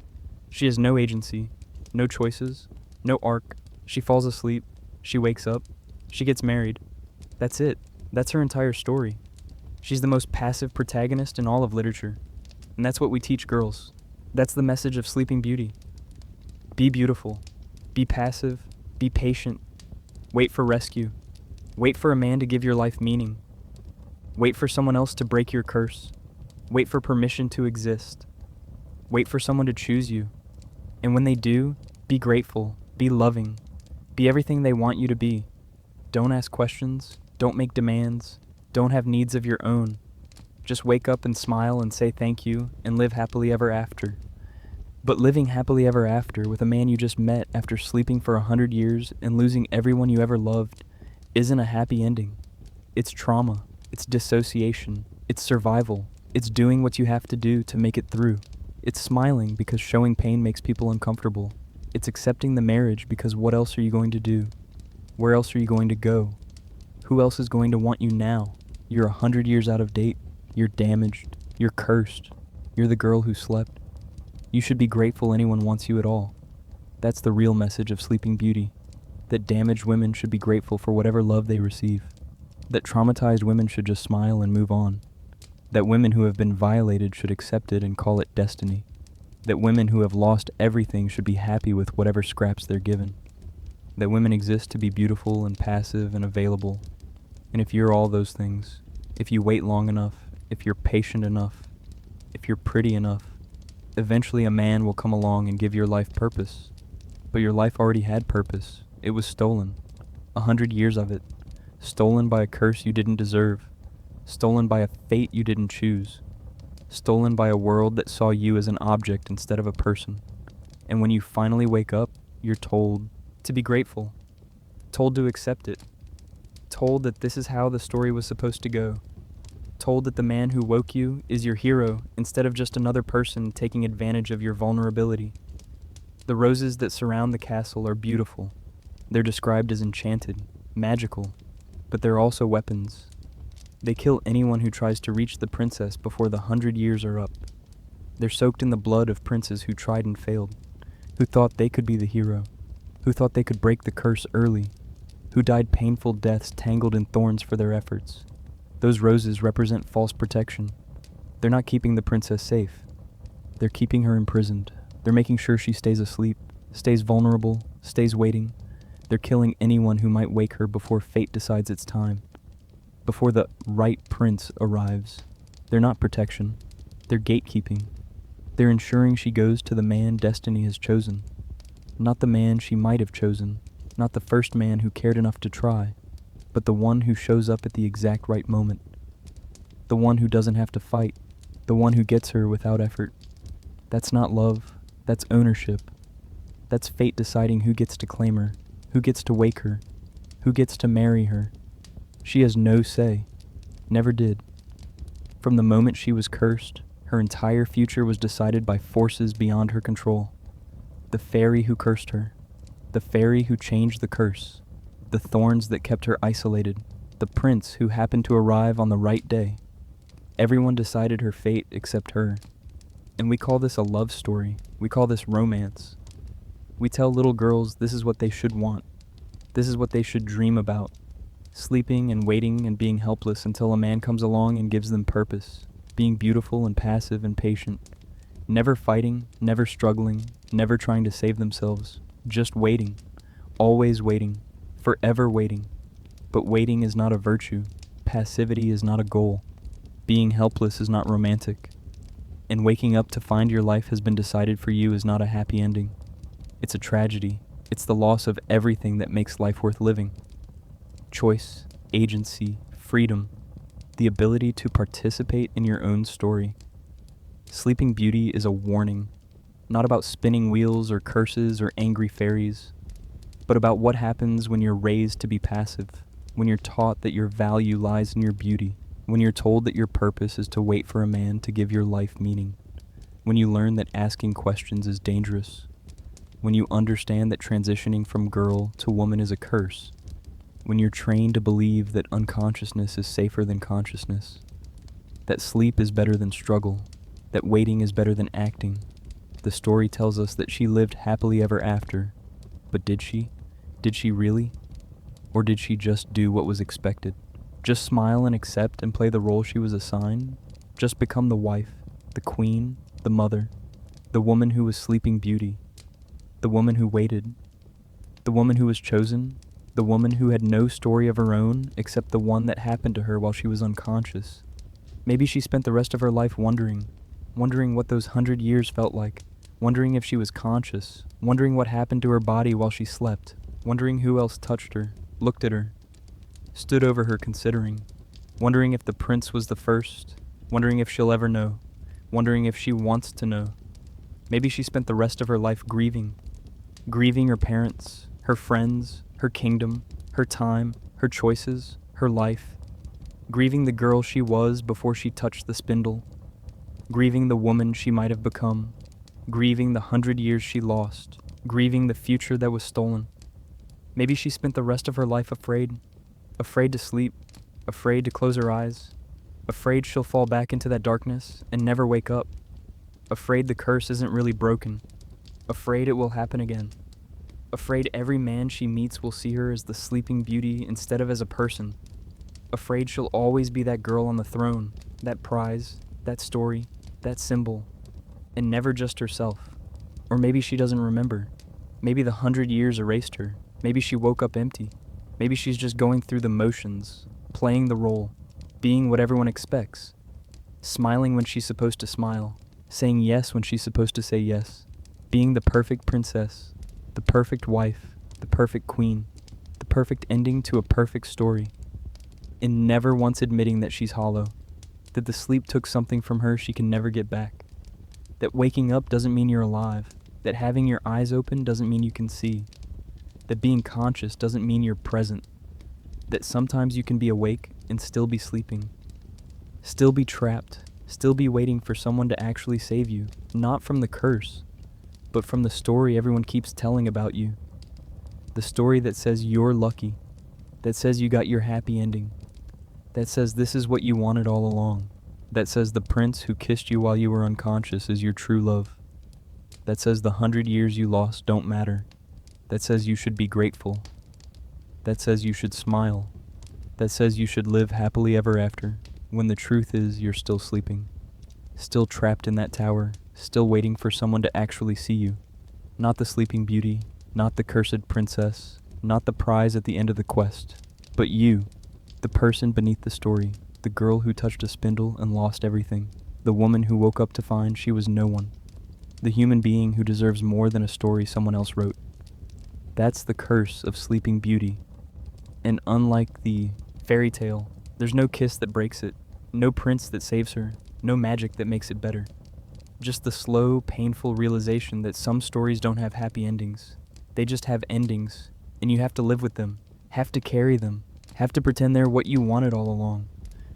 She has no agency, no choices, no arc. She falls asleep, she wakes up, she gets married. That's it. That's her entire story. She's the most passive protagonist in all of literature. And that's what we teach girls. That's the message of Sleeping Beauty. Be beautiful. Be passive. Be patient. Wait for rescue. Wait for a man to give your life meaning. Wait for someone else to break your curse. Wait for permission to exist. Wait for someone to choose you. And when they do, be grateful. Be loving. Be everything they want you to be. Don't ask questions. Don't make demands. Don't have needs of your own. Just wake up and smile and say thank you and live happily ever after. But living happily ever after with a man you just met after sleeping for 100 years and losing everyone you ever loved isn't a happy ending. It's trauma. It's dissociation. It's survival. It's doing what you have to do to make it through. It's smiling because showing pain makes people uncomfortable. It's accepting the marriage because what else are you going to do? Where else are you going to go? Who else is going to want you now? You're 100 years out of date. You're damaged. You're cursed. You're the girl who slept. You should be grateful anyone wants you at all. That's the real message of Sleeping Beauty. That damaged women should be grateful for whatever love they receive. That traumatized women should just smile and move on. That women who have been violated should accept it and call it destiny. That women who have lost everything should be happy with whatever scraps they're given. That women exist to be beautiful and passive and available. And if you're all those things, if you wait long enough, if you're patient enough, if you're pretty enough, eventually a man will come along and give your life purpose. But your life already had purpose. It was stolen. 100 years of it. Stolen by a curse you didn't deserve. Stolen by a fate you didn't choose. Stolen by a world that saw you as an object instead of a person. And when you finally wake up, you're told to be grateful. told to accept it, told that this is how the story was supposed to go, told that the man who woke you is your hero instead of just another person taking advantage of your vulnerability. The roses that surround the castle are beautiful. They're described as enchanted, magical, but they're also weapons. They kill anyone who tries to reach the princess before the 100 years are up. They're soaked in the blood of princes who tried and failed, who thought they could be the hero, who thought they could break the curse early, who died painful deaths tangled in thorns for their efforts. Those roses represent false protection. They're not keeping the princess safe. They're keeping her imprisoned. They're making sure she stays asleep, stays vulnerable, stays waiting. They're killing anyone who might wake her before fate decides it's time, before the right prince arrives. They're not protection. They're gatekeeping. They're ensuring she goes to the man destiny has chosen, not the man she might have chosen, not the first man who cared enough to try, but the one who shows up at the exact right moment, the one who doesn't have to fight, the one who gets her without effort. That's not love, that's ownership. That's fate deciding who gets to claim her, who gets to wake her, who gets to marry her. She has no say, never did. From the moment she was cursed, her entire future was decided by forces beyond her control. The fairy who cursed her, the fairy who changed the curse, the thorns that kept her isolated, the prince who happened to arrive on the right day. Everyone decided her fate except her. And we call this a love story. We call this romance. We tell little girls this is what they should want. This is what they should dream about. Sleeping and waiting and being helpless until a man comes along and gives them purpose. Being beautiful and passive and patient. Never fighting, never struggling, never trying to save themselves. Just waiting. Always waiting. Forever waiting. But waiting is not a virtue. Passivity is not a goal. Being helpless is not romantic. And waking up to find your life has been decided for you is not a happy ending. It's a tragedy. It's the loss of everything that makes life worth living. Choice, agency, freedom, the ability to participate in your own story. Sleeping Beauty is a warning, not about spinning wheels or curses or angry fairies, but about what happens when you're raised to be passive, when you're taught that your value lies in your beauty, when you're told that your purpose is to wait for a man to give your life meaning, when you learn that asking questions is dangerous, when you understand that transitioning from girl to woman is a curse, when you're trained to believe that unconsciousness is safer than consciousness, that sleep is better than struggle, that waiting is better than acting. The story tells us that she lived happily ever after, but did she? Did she really? Or did she just do what was expected? Just smile and accept and play the role she was assigned? Just become the wife, the queen, the mother, the woman who was Sleeping Beauty, the woman who waited, the woman who was chosen, the woman who had no story of her own except the one that happened to her while she was unconscious. Maybe she spent the rest of her life wondering what those 100 years felt like, wondering if she was conscious, wondering what happened to her body while she slept, wondering who else touched her, looked at her, stood over her considering, wondering if the prince was the first, wondering if she'll ever know, wondering if she wants to know. Maybe she spent the rest of her life grieving her parents, her friends, her kingdom, her time, her choices, her life, grieving the girl she was before she touched the spindle, grieving the woman she might have become, grieving the 100 years she lost, grieving the future that was stolen. Maybe she spent the rest of her life afraid to sleep, afraid to close her eyes, afraid she'll fall back into that darkness and never wake up, afraid the curse isn't really broken, afraid it will happen again, afraid every man she meets will see her as the Sleeping Beauty instead of as a person, afraid she'll always be that girl on the throne, that prize, that story, that symbol, and never just herself. Or maybe she doesn't remember. Maybe the 100 years erased her. Maybe she woke up empty. Maybe she's just going through the motions, playing the role, being what everyone expects, smiling when she's supposed to smile, saying yes when she's supposed to say yes, being the perfect princess, the perfect wife, the perfect queen, the perfect ending to a perfect story, and never once admitting that she's hollow, that the sleep took something from her she can never get back, that waking up doesn't mean you're alive, that having your eyes open doesn't mean you can see, that being conscious doesn't mean you're present, that sometimes you can be awake and still be sleeping, still be trapped, still be waiting for someone to actually save you, not from the curse, but from the story everyone keeps telling about you. The story that says you're lucky, that says you got your happy ending, that says this is what you wanted all along, that says the prince who kissed you while you were unconscious is your true love, that says the 100 years you lost don't matter, that says you should be grateful, that says you should smile, that says you should live happily ever after, when the truth is you're still sleeping, still trapped in that tower, still waiting for someone to actually see you. Not the sleeping beauty, not the cursed princess, not the prize at the end of the quest, but you, the person beneath the story, the girl who touched a spindle and lost everything, the woman who woke up to find she was no one, the human being who deserves more than a story someone else wrote. That's the curse of Sleeping Beauty. And unlike the fairy tale, there's no kiss that breaks it, no prince that saves her, no magic that makes it better. Just the slow, painful realization that some stories don't have happy endings. They just have endings, and you have to live with them, have to carry them, have to pretend they're what you wanted all along.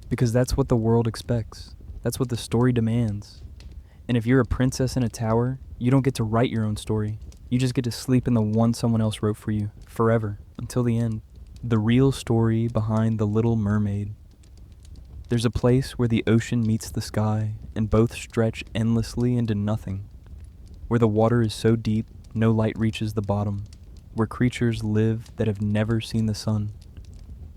Because that's what the world expects. That's what the story demands. And if you're a princess in a tower, you don't get to write your own story. You just get to sleep in the one someone else wrote for you, forever, until the end. The real story behind The Little Mermaid. There's a place where the ocean meets the sky, and both stretch endlessly into nothing. Where the water is so deep, no light reaches the bottom. Where creatures live that have never seen the sun.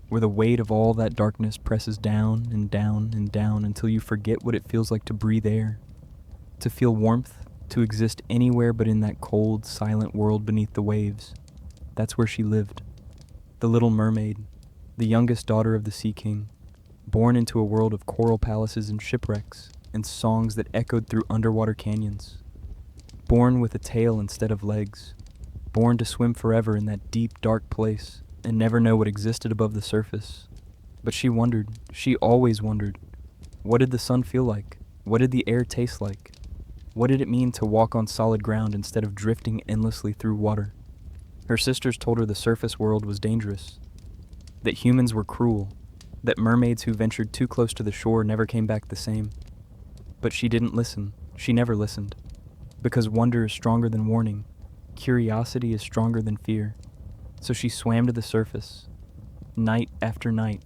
Where the weight of all that darkness presses down and down and down until you forget what it feels like to breathe air. To feel warmth, to exist anywhere but in that cold, silent world beneath the waves. That's where she lived. The Little Mermaid, the youngest daughter of the Sea King, born into a world of coral palaces and shipwrecks, and songs that echoed through underwater canyons. Born with a tail instead of legs, born to swim forever in that deep, dark place, and never know what existed above the surface. But she wondered, she always wondered, what did the sun feel like? What did the air taste like? What did it mean to walk on solid ground instead of drifting endlessly through water? Her sisters told her the surface world was dangerous, that humans were cruel, that mermaids who ventured too close to the shore never came back the same. But she didn't listen. She never listened. Because wonder is stronger than warning. Curiosity is stronger than fear. So she swam to the surface, night after night,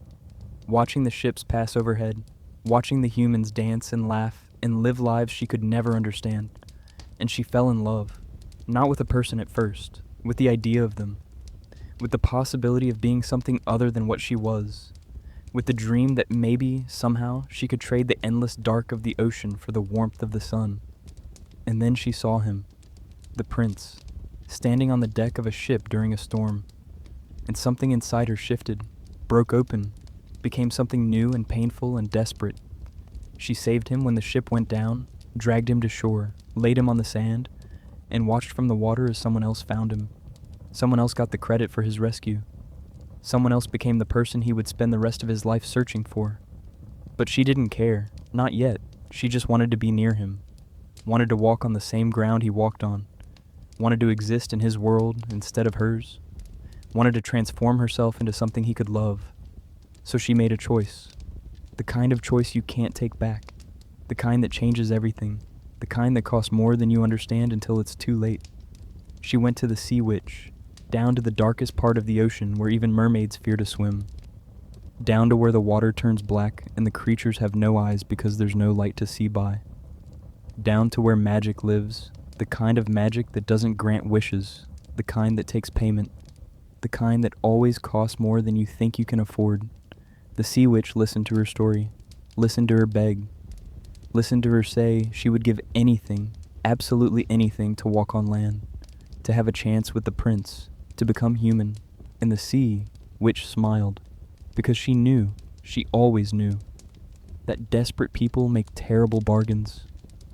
watching the ships pass overhead, watching the humans dance and laugh and live lives she could never understand. And she fell in love, not with a person at first, with the idea of them, with the possibility of being something other than what she was, with the dream that maybe, somehow, she could trade the endless dark of the ocean for the warmth of the sun. And then she saw him, the prince, standing on the deck of a ship during a storm, and something inside her shifted, broke open, became something new and painful and desperate. She saved him when the ship went down, dragged him to shore, laid him on the sand, and watched from the water as someone else found him. Someone else got the credit for his rescue. Someone else became the person he would spend the rest of his life searching for. But she didn't care, not yet. She just wanted to be near him, wanted to walk on the same ground he walked on, wanted to exist in his world instead of hers, wanted to transform herself into something he could love. So she made a choice, the kind of choice you can't take back, the kind that changes everything, the kind that costs more than you understand until it's too late. She went to the Sea Witch, down to the darkest part of the ocean where even mermaids fear to swim, down to where the water turns black and the creatures have no eyes because there's no light to see by, down to where magic lives, the kind of magic that doesn't grant wishes, the kind that takes payment, the kind that always costs more than you think you can afford. The Sea Witch listened to her story, listened to her beg, listened to her say she would give anything, absolutely anything, to walk on land, to have a chance with the prince, to become human. And the Sea Witch smiled, because she knew, she always knew, that desperate people make terrible bargains,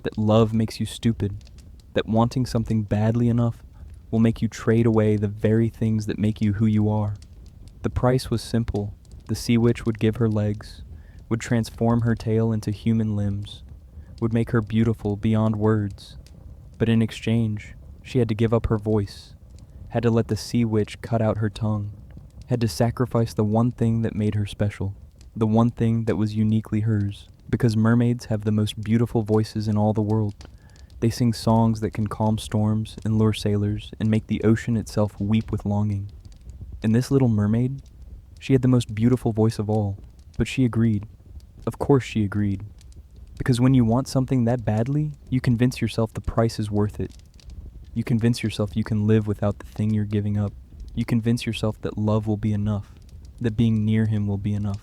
that love makes you stupid, that wanting something badly enough will make you trade away the very things that make you who you are. The price was simple. The Sea Witch would give her legs, would transform her tail into human limbs, would make her beautiful beyond words. But in exchange, she had to give up her voice. had to let the sea witch cut out her tongue, had to sacrifice the one thing that made her special, the one thing that was uniquely hers, because mermaids have the most beautiful voices in all the world. They sing songs that can calm storms and lure sailors and make the ocean itself weep with longing. And this little mermaid, she had the most beautiful voice of all, but she agreed. Of course she agreed. Because when you want something that badly, you convince yourself the price is worth it. You convince yourself you can live without the thing you're giving up. You convince yourself that love will be enough, that being near him will be enough,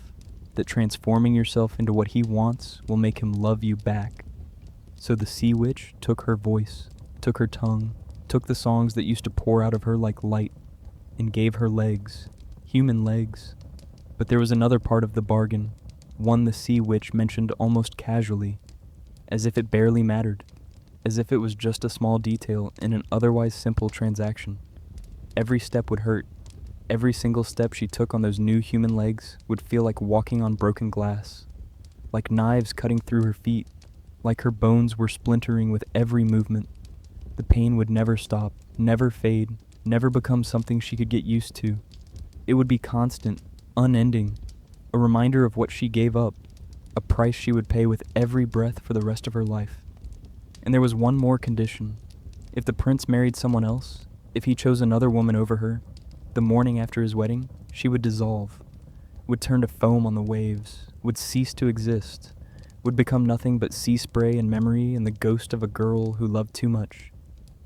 that transforming yourself into what he wants will make him love you back. So the sea witch took her voice, took her tongue, took the songs that used to pour out of her like light, and gave her legs, human legs. But there was another part of the bargain, one the sea witch mentioned almost casually, as if it barely mattered, as if it was just a small detail in an otherwise simple transaction. Every step would hurt. Every single step she took on those new human legs would feel like walking on broken glass, like knives cutting through her feet, like her bones were splintering with every movement. The pain would never stop, never fade, never become something she could get used to. It would be constant, unending, a reminder of what she gave up, a price she would pay with every breath for the rest of her life. And there was one more condition. If the prince married someone else, if he chose another woman over her, the morning after his wedding, she would dissolve, would turn to foam on the waves, would cease to exist, would become nothing but sea spray and memory and the ghost of a girl who loved too much.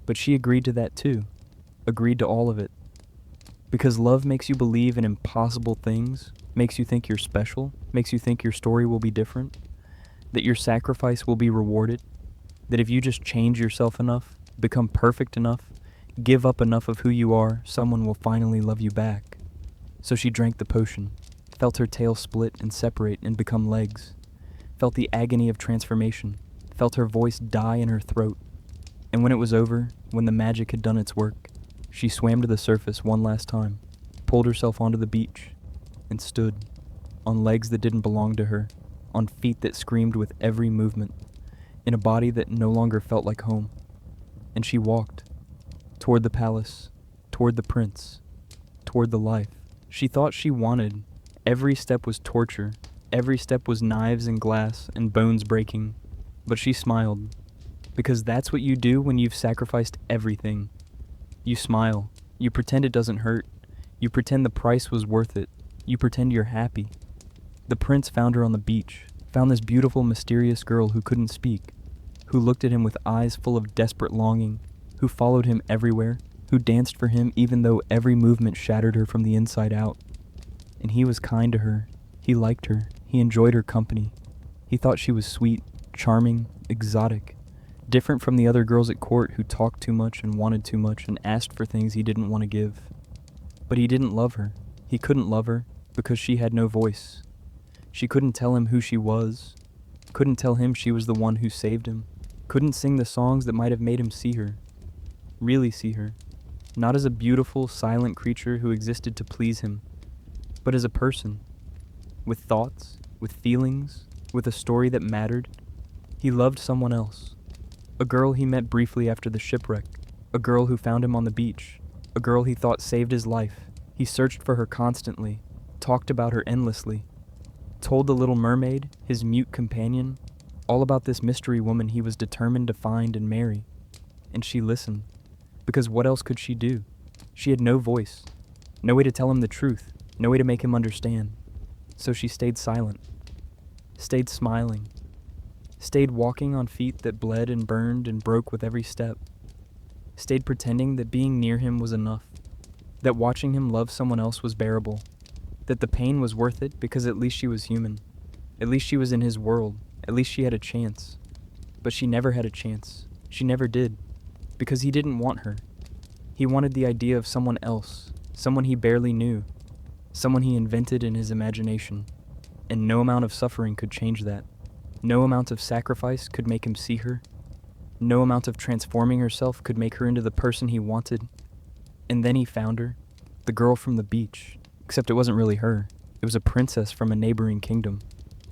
But she agreed to that too, agreed to all of it. Because love makes you believe in impossible things, makes you think you're special, makes you think your story will be different, that your sacrifice will be rewarded, that if you just change yourself enough, become perfect enough, give up enough of who you are, someone will finally love you back. So she drank the potion, felt her tail split and separate and become legs, felt the agony of transformation, felt her voice die in her throat. And when it was over, when the magic had done its work, she swam to the surface one last time, pulled herself onto the beach, and stood, on legs that didn't belong to her, on feet that screamed with every movement, in a body that no longer felt like home. And she walked, toward the palace, toward the prince, toward the life she thought she wanted. Every step was torture, every step was knives and glass and bones breaking, but she smiled, because that's what you do when you've sacrificed everything. You smile, you pretend it doesn't hurt, you pretend the price was worth it, you pretend you're happy. The prince found her on the beach, found this beautiful, mysterious girl who couldn't speak, who looked at him with eyes full of desperate longing, who followed him everywhere, who danced for him even though every movement shattered her from the inside out. And he was kind to her, he liked her, he enjoyed her company. He thought she was sweet, charming, exotic, different from the other girls at court who talked too much and wanted too much and asked for things he didn't want to give. But he didn't love her. He couldn't love her because she had no voice. She couldn't tell him who she was, couldn't tell him she was the one who saved him, couldn't sing the songs that might have made him see her, really see her, not as a beautiful, silent creature who existed to please him, but as a person, with thoughts, with feelings, with a story that mattered. He loved someone else. A girl he met briefly after the shipwreck, a girl who found him on the beach, a girl he thought saved his life. He searched for her constantly, talked about her endlessly, told the little mermaid, his mute companion, all about this mystery woman he was determined to find and marry. And she listened, because what else could she do? She had no voice, no way to tell him the truth, no way to make him understand. So she stayed silent, stayed smiling, stayed walking on feet that bled and burned and broke with every step, stayed pretending that being near him was enough, that watching him love someone else was bearable, that the pain was worth it because at least she was human, at least she was in his world, at least she had a chance. But she never had a chance. She never did, because he didn't want her. He wanted the idea of someone else, someone he barely knew, someone he invented in his imagination, and no amount of suffering could change that. No amount of sacrifice could make him see her. No amount of transforming herself could make her into the person he wanted. And then he found her, the girl from the beach, except it wasn't really her. It was a princess from a neighboring kingdom,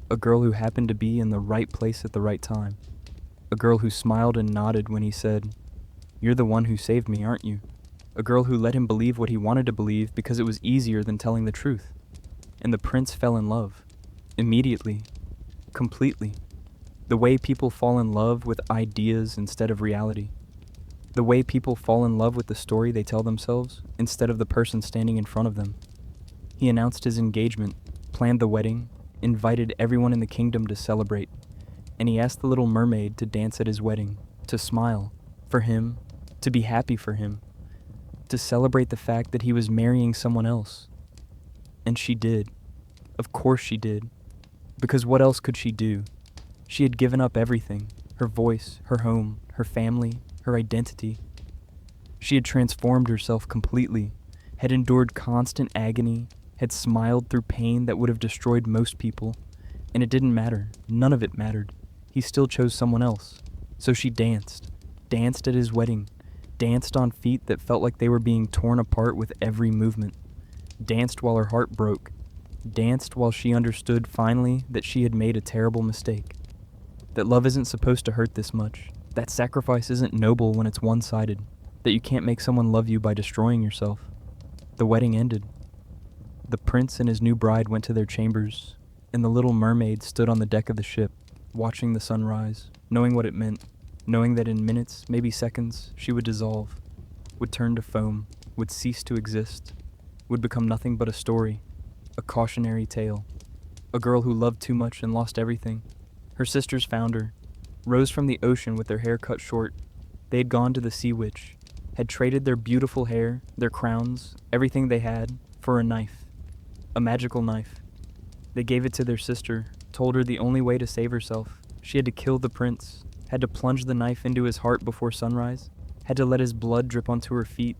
a girl who happened to be in the right place at the right time, a girl who smiled and nodded when he said, "You're the one who saved me, aren't you?" A girl who let him believe what he wanted to believe because it was easier than telling the truth. And the prince fell in love. Immediately. Completely. The way people fall in love with ideas instead of reality. The way people fall in love with the story they tell themselves instead of the person standing in front of them. He announced his engagement, planned the wedding, invited everyone in the kingdom to celebrate, and he asked the little mermaid to dance at his wedding, to smile, for him, to be happy for him, to celebrate the fact that he was marrying someone else. And she did. Of course she did. Because what else could she do? She had given up everything, her voice, her home, her family, her identity. She had transformed herself completely, had endured constant agony, had smiled through pain that would have destroyed most people, and it didn't matter. None of it mattered. He still chose someone else. So she danced at his wedding, danced on feet that felt like they were being torn apart with every movement, danced while her heart broke, danced while she understood finally that she had made a terrible mistake, that love isn't supposed to hurt this much, that sacrifice isn't noble when it's one-sided, that you can't make someone love you by destroying yourself. The wedding ended. The prince and his new bride went to their chambers, and the little mermaid stood on the deck of the ship, watching the sun rise, knowing what it meant, knowing that in minutes, maybe seconds, she would dissolve, would turn to foam, would cease to exist, would become nothing but a story, a cautionary tale. A girl who loved too much and lost everything. Her sisters found her, rose from the ocean with their hair cut short. They had gone to the sea witch, had traded their beautiful hair, their crowns, everything they had, for a knife. A magical knife. They gave it to their sister, told her the only way to save herself. She had to kill the prince, had to plunge the knife into his heart before sunrise, had to let his blood drip onto her feet,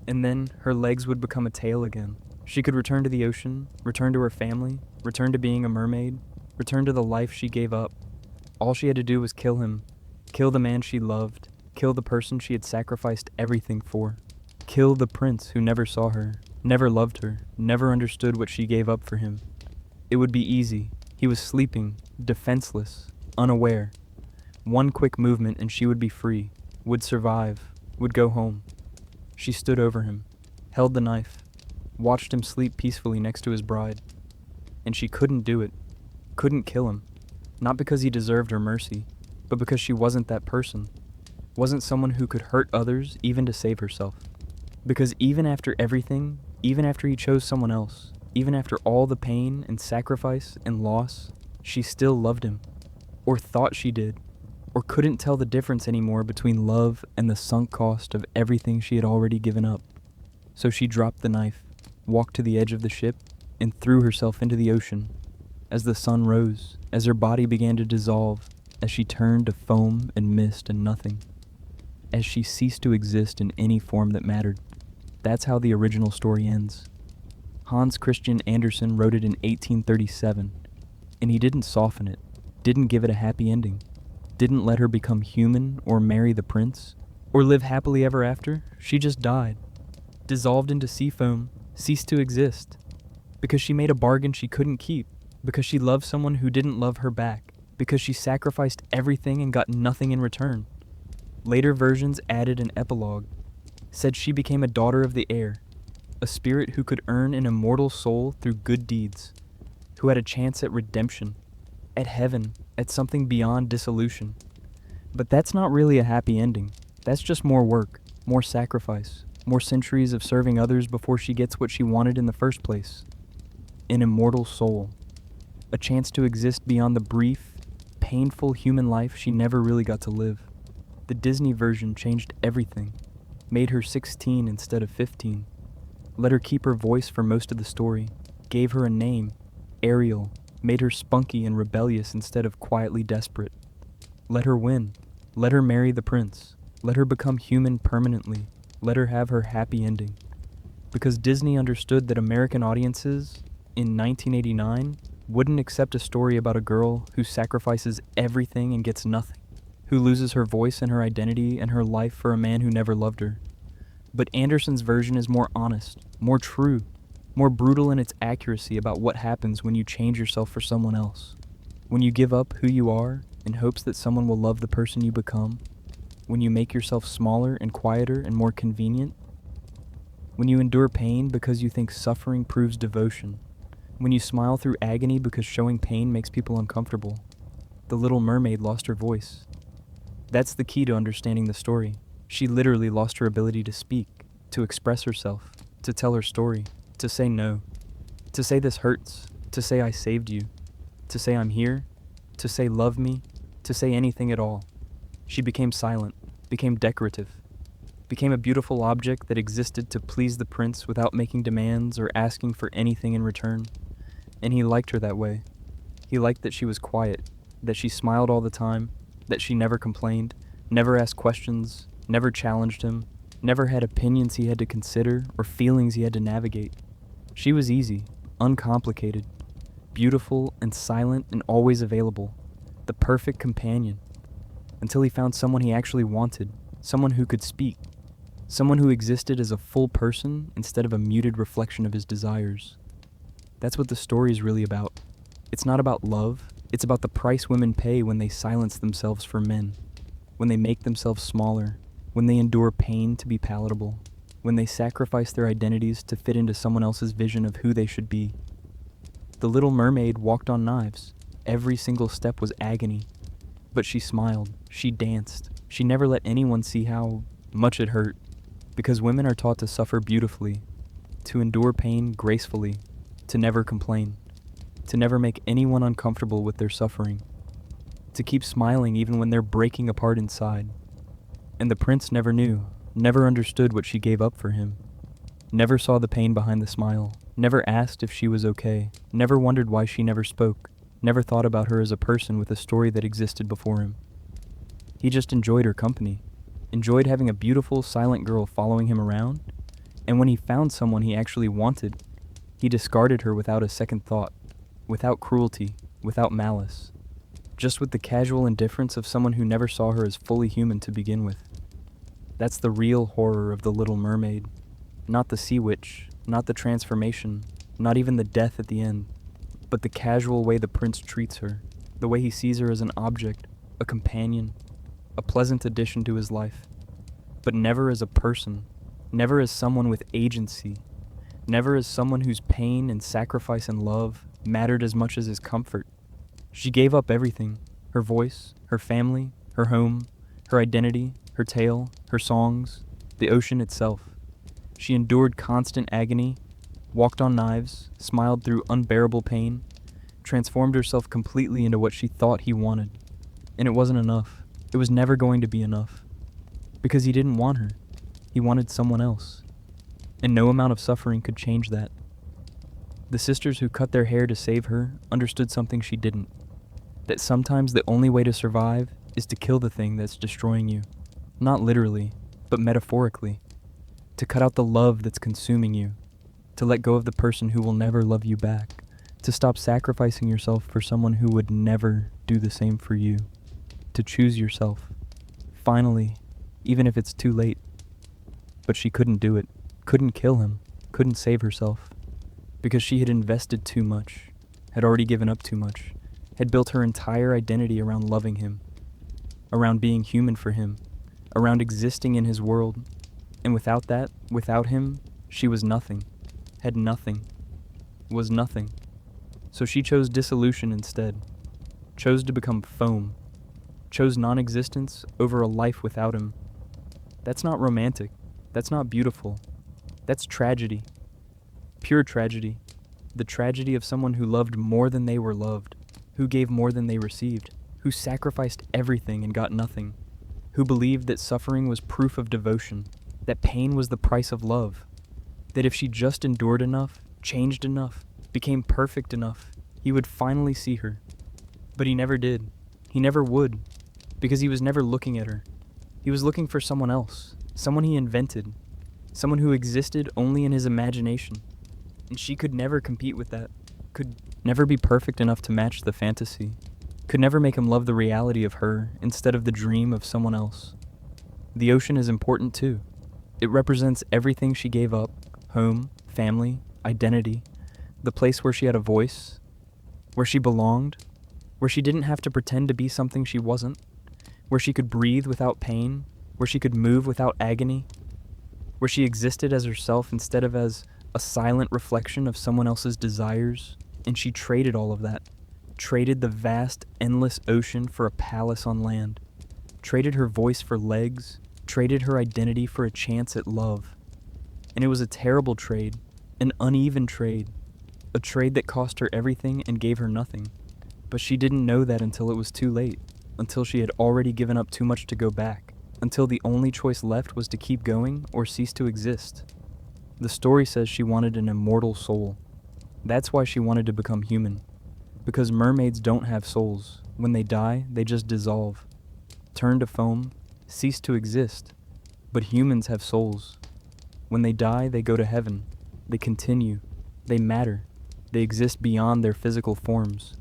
and then her legs would become a tail again. She could return to the ocean, return to her family, return to being a mermaid, return to the life she gave up. All she had to do was kill him, kill the man she loved, kill the person she had sacrificed everything for, kill the prince who never saw her, never loved her, never understood what she gave up for him. It would be easy. He was sleeping, defenseless, unaware. One quick movement and she would be free, would survive, would go home. She stood over him, held the knife, watched him sleep peacefully next to his bride. And she couldn't do it, couldn't kill him, not because he deserved her mercy, but because she wasn't that person, wasn't someone who could hurt others even to save herself. Because even after everything, even after he chose someone else, even after all the pain and sacrifice and loss, she still loved him, or thought she did, or couldn't tell the difference anymore between love and the sunk cost of everything she had already given up. So she dropped the knife, walked to the edge of the ship, and threw herself into the ocean. As the sun rose, as her body began to dissolve, as she turned to foam and mist and nothing, as she ceased to exist in any form that mattered. That's how the original story ends. Hans Christian Andersen wrote it in 1837, and he didn't soften it, didn't give it a happy ending, didn't let her become human or marry the prince, or live happily ever after. She just died, dissolved into sea foam, ceased to exist, because she made a bargain she couldn't keep, because she loved someone who didn't love her back, because she sacrificed everything and got nothing in return. Later versions added an epilogue, said she became a daughter of the air, a spirit who could earn an immortal soul through good deeds, who had a chance at redemption, at heaven, at something beyond dissolution. But that's not really a happy ending. That's just more work, more sacrifice, more centuries of serving others before she gets what she wanted in the first place. An immortal soul. A chance to exist beyond the brief, painful human life she never really got to live. The Disney version changed everything, made her 16 instead of 15, let her keep her voice for most of the story, gave her a name, Ariel, made her spunky and rebellious instead of quietly desperate. Let her win. Let her marry the prince. Let her become human permanently. Let her have her happy ending. Because Disney understood that American audiences, in 1989, wouldn't accept a story about a girl who sacrifices everything and gets nothing, who loses her voice and her identity and her life for a man who never loved her. But Andersen's version is more honest, more true, more brutal in its accuracy about what happens when you change yourself for someone else. When you give up who you are in hopes that someone will love the person you become. When you make yourself smaller and quieter and more convenient. when you endure pain because you think suffering proves devotion, when you smile through agony because showing pain makes people uncomfortable. The Little Mermaid lost her voice. That's the key to understanding the story. She literally lost her ability to speak, to express herself, to tell her story, to say no, to say this hurts, to say I saved you, to say I'm here, to say love me, to say anything at all. She became silent, became decorative, became a beautiful object that existed to please the prince without making demands or asking for anything in return. And he liked her that way. He liked that she was quiet, that she smiled all the time, that she never complained, never asked questions, never challenged him, never had opinions he had to consider or feelings he had to navigate. She was easy, uncomplicated, beautiful and silent and always available, the perfect companion, until he found someone he actually wanted, someone who could speak, someone who existed as a full person instead of a muted reflection of his desires. That's what the story is really about. It's not about love, it's about the price women pay when they silence themselves for men, when they make themselves smaller, when they endure pain to be palatable, when they sacrifice their identities to fit into someone else's vision of who they should be. The Little Mermaid walked on knives. Every single step was agony. But she smiled, she danced, she never let anyone see how much it hurt, because women are taught to suffer beautifully, to endure pain gracefully, to never complain, to never make anyone uncomfortable with their suffering, to keep smiling even when they're breaking apart inside. And the prince never knew, never understood what she gave up for him, never saw the pain behind the smile, never asked if she was okay, never wondered why she never spoke, never thought about her as a person with a story that existed before him. He just enjoyed her company, enjoyed having a beautiful, silent girl following him around, and when he found someone he actually wanted, he discarded her without a second thought, without cruelty, without malice, just with the casual indifference of someone who never saw her as fully human to begin with. That's the real horror of The Little Mermaid, not the sea witch, not the transformation, not even the death at the end, but the casual way the prince treats her, the way he sees her as an object, a companion, a pleasant addition to his life, but never as a person, never as someone with agency, never as someone whose pain and sacrifice and love mattered as much as his comfort. She gave up everything, her voice, her family, her home, her identity, her tale, her songs, the ocean itself. She endured constant agony, walked on knives, smiled through unbearable pain, transformed herself completely into what she thought he wanted. And it wasn't enough. It was never going to be enough. Because he didn't want her. He wanted someone else. And no amount of suffering could change that. The sisters who cut their hair to save her understood something she didn't. That sometimes the only way to survive is to kill the thing that's destroying you. Not literally, but metaphorically. To cut out the love that's consuming you. To let go of the person who will never love you back. To stop sacrificing yourself for someone who would never do the same for you. To choose yourself. Finally, even if it's too late. But she couldn't do it. Couldn't kill him. Couldn't save herself. Because she had invested too much. Had already given up too much. Had built her entire identity around loving him. Around being human for him. Around existing in his world. And without that, without him, she was nothing. Had nothing. Was nothing. So she chose dissolution instead. Chose to become foam. Chose non-existence over a life without him. That's not romantic. That's not beautiful. That's tragedy. Pure tragedy. The tragedy of someone who loved more than they were loved. Who gave more than they received. Who sacrificed everything and got nothing. Who believed that suffering was proof of devotion. That pain was the price of love. That if she just endured enough, changed enough, became perfect enough, he would finally see her. But he never did. He never would. Because he was never looking at her. He was looking for someone else. Someone he invented. Someone who existed only in his imagination. And she could never compete with that. Could never be perfect enough to match the fantasy. Could never make him love the reality of her instead of the dream of someone else. The ocean is important too. It represents everything she gave up. Home, family, identity. The place where she had a voice. Where she belonged. Where she didn't have to pretend to be something she wasn't. Where she could breathe without pain. Where she could move without agony. where she existed as herself instead of as a silent reflection of someone else's desires, and she traded all of that. Traded the vast, endless ocean for a palace on land. Traded her voice for legs. Traded her identity for a chance at love. And it was a terrible trade, an uneven trade, a trade that cost her everything and gave her nothing. But she didn't know that until it was too late, until she had already given up too much to go back, until the only choice left was to keep going or cease to exist. The story says she wanted an immortal soul. That's why she wanted to become human. Because mermaids don't have souls. When they die, they just dissolve, turn to foam, cease to exist. But humans have souls. When they die, they go to heaven. They continue. They matter. They exist beyond their physical forms.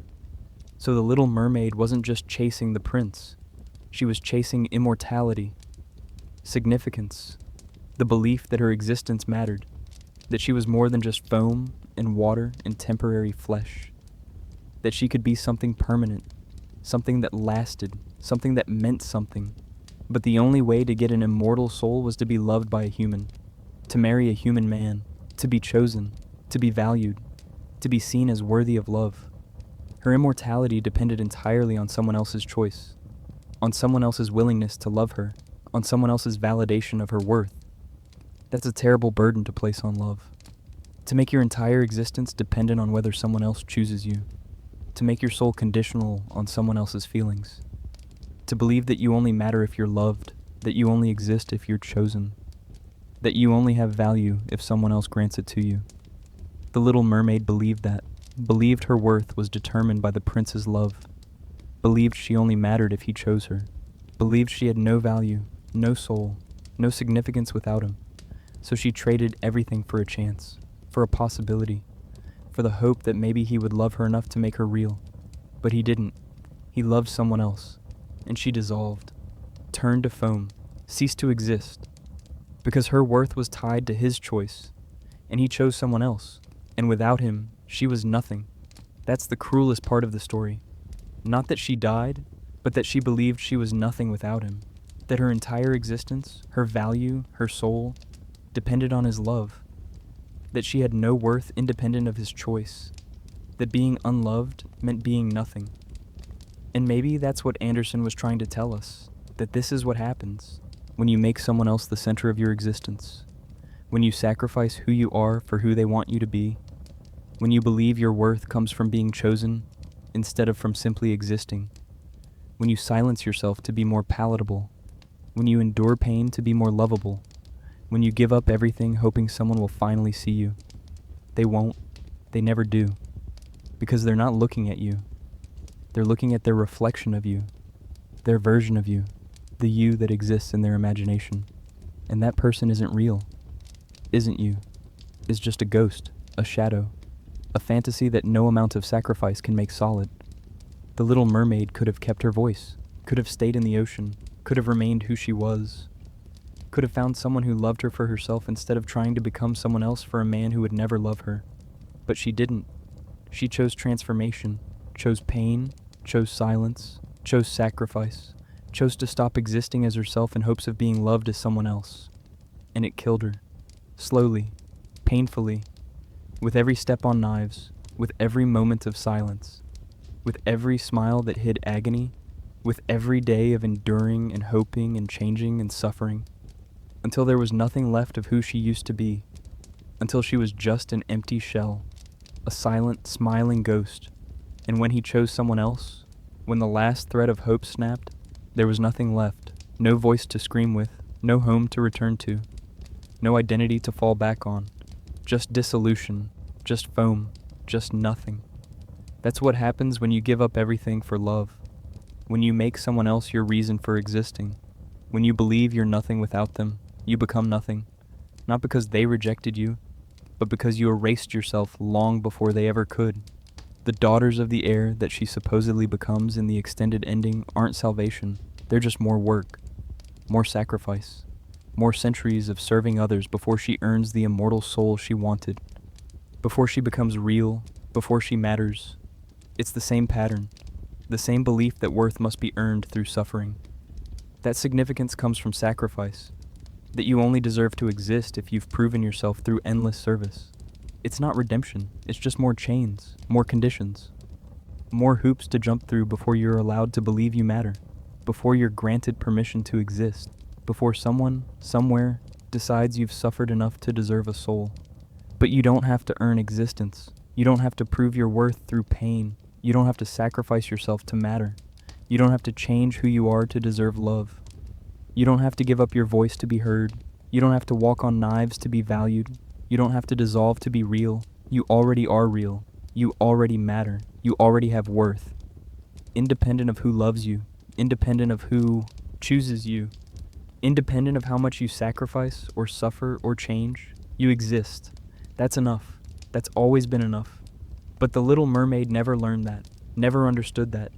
So the little mermaid wasn't just chasing the prince. She was chasing immortality, significance, the belief that her existence mattered, that she was more than just foam and water and temporary flesh, that she could be something permanent, something that lasted, something that meant something. But the only way to get an immortal soul was to be loved by a human, to marry a human man, to be chosen, to be valued, to be seen as worthy of love. Her immortality depended entirely on someone else's choice, on someone else's willingness to love her, on someone else's validation of her worth. That's a terrible burden to place on love. To make your entire existence dependent on whether someone else chooses you. To make your soul conditional on someone else's feelings. To believe that you only matter if you're loved, that you only exist if you're chosen, that you only have value if someone else grants it to you. The little mermaid believed that, believed her worth was determined by the prince's love, believed she only mattered if he chose her, believed she had no value, no soul, no significance without him. So she traded everything for a chance, for a possibility, for the hope that maybe he would love her enough to make her real. But he didn't. He loved someone else, and she dissolved, turned to foam, ceased to exist, because her worth was tied to his choice, and he chose someone else, and without him, she was nothing. That's the cruelest part of the story. Not that she died, but that she believed she was nothing without him, that her entire existence, her value, her soul, depended on his love, that she had no worth independent of his choice, that being unloved meant being nothing. And maybe that's what Anderson was trying to tell us, that this is what happens when you make someone else the center of your existence, when you sacrifice who you are for who they want you to be, when you believe your worth comes from being chosen instead of from simply existing, when you silence yourself to be more palatable, when you endure pain to be more lovable, when you give up everything hoping someone will finally see you. They won't. They never do. Because they're not looking at you. They're looking at their reflection of you, their version of you, the you that exists in their imagination. And that person isn't real, isn't you, is just a ghost, a shadow, a fantasy that no amount of sacrifice can make solid. The little mermaid could have kept her voice, could have stayed in the ocean, could have remained who she was, could have found someone who loved her for herself instead of trying to become someone else for a man who would never love her. But she didn't. She chose transformation, chose pain, chose silence, chose sacrifice, chose to stop existing as herself in hopes of being loved as someone else. And it killed her. Slowly, painfully, with every step on knives, with every moment of silence, with every smile that hid agony, with every day of enduring and hoping and changing and suffering, until there was nothing left of who she used to be, until she was just an empty shell, a silent, smiling ghost. And when he chose someone else, when the last thread of hope snapped, there was nothing left, no voice to scream with, no home to return to, no identity to fall back on, just dissolution, just foam, just nothing. That's what happens when you give up everything for love, when you make someone else your reason for existing, when you believe you're nothing without them. You become nothing, not because they rejected you, but because you erased yourself long before they ever could. The daughters of the air that she supposedly becomes in the extended ending aren't salvation. They're just more work, more sacrifice, more centuries of serving others before she earns the immortal soul she wanted, before she becomes real, before she matters. It's the same pattern, the same belief that worth must be earned through suffering. That significance comes from sacrifice. that you only deserve to exist if you've proven yourself through endless service. It's not redemption, it's just more chains, more conditions, more hoops to jump through before you're allowed to believe you matter, before you're granted permission to exist, before someone, somewhere, decides you've suffered enough to deserve a soul. But you don't have to earn existence. You don't have to prove your worth through pain. You don't have to sacrifice yourself to matter. You don't have to change who you are to deserve love. You don't have to give up your voice to be heard. You don't have to walk on knives to be valued. You don't have to dissolve to be real. You already are real. You already matter. You already have worth. Independent of who loves you. Independent of who chooses you. Independent of how much you sacrifice or suffer or change, you exist. That's enough. That's always been enough. But the Little Mermaid never learned that, never understood that.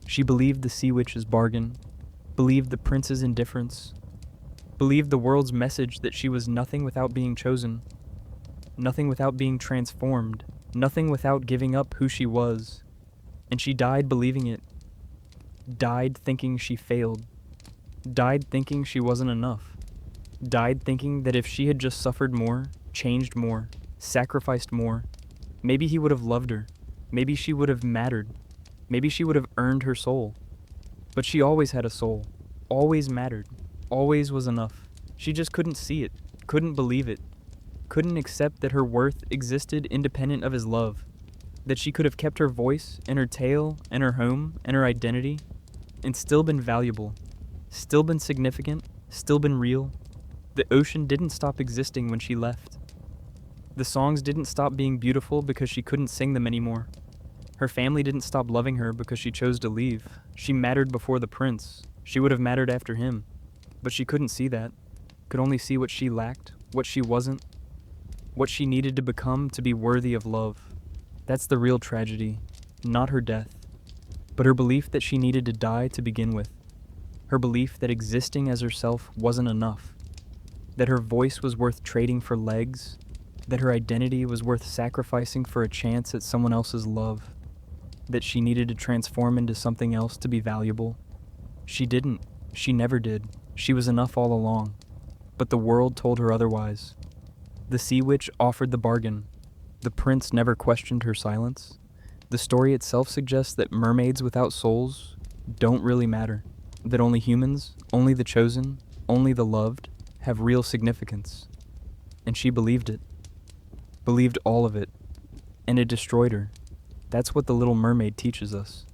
She believed the sea witch's bargain, believed the prince's indifference, believed the world's message that she was nothing without being chosen, nothing without being transformed, nothing without giving up who she was. And she died believing it, died thinking she failed, died thinking she wasn't enough, died thinking that if she had just suffered more, changed more, sacrificed more, maybe he would have loved her, maybe she would have mattered, maybe she would have earned her soul. But she always had a soul, always mattered, always was enough. She just couldn't see it, couldn't believe it, couldn't accept that her worth existed independent of his love, that she could have kept her voice and her tale and her home and her identity and still been valuable, still been significant, still been real. The ocean didn't stop existing when she left. The songs didn't stop being beautiful because she couldn't sing them anymore. Her family didn't stop loving her because she chose to leave. She mattered before the prince. She would have mattered after him. But she couldn't see that. Could only see what she lacked, what she wasn't, what she needed to become to be worthy of love. That's the real tragedy, not her death, but her belief that she needed to die to begin with. Her belief that existing as herself wasn't enough, that her voice was worth trading for legs, that her identity was worth sacrificing for a chance at someone else's love, that she needed to transform into something else to be valuable. She didn't. She never did. She was enough all along. But the world told her otherwise. The sea witch offered the bargain. The prince never questioned her silence. The story itself suggests that mermaids without souls don't really matter, that only humans, only the chosen, only the loved, have real significance. And she believed it. Believed all of it. And it destroyed her. That's what the Little Mermaid teaches us.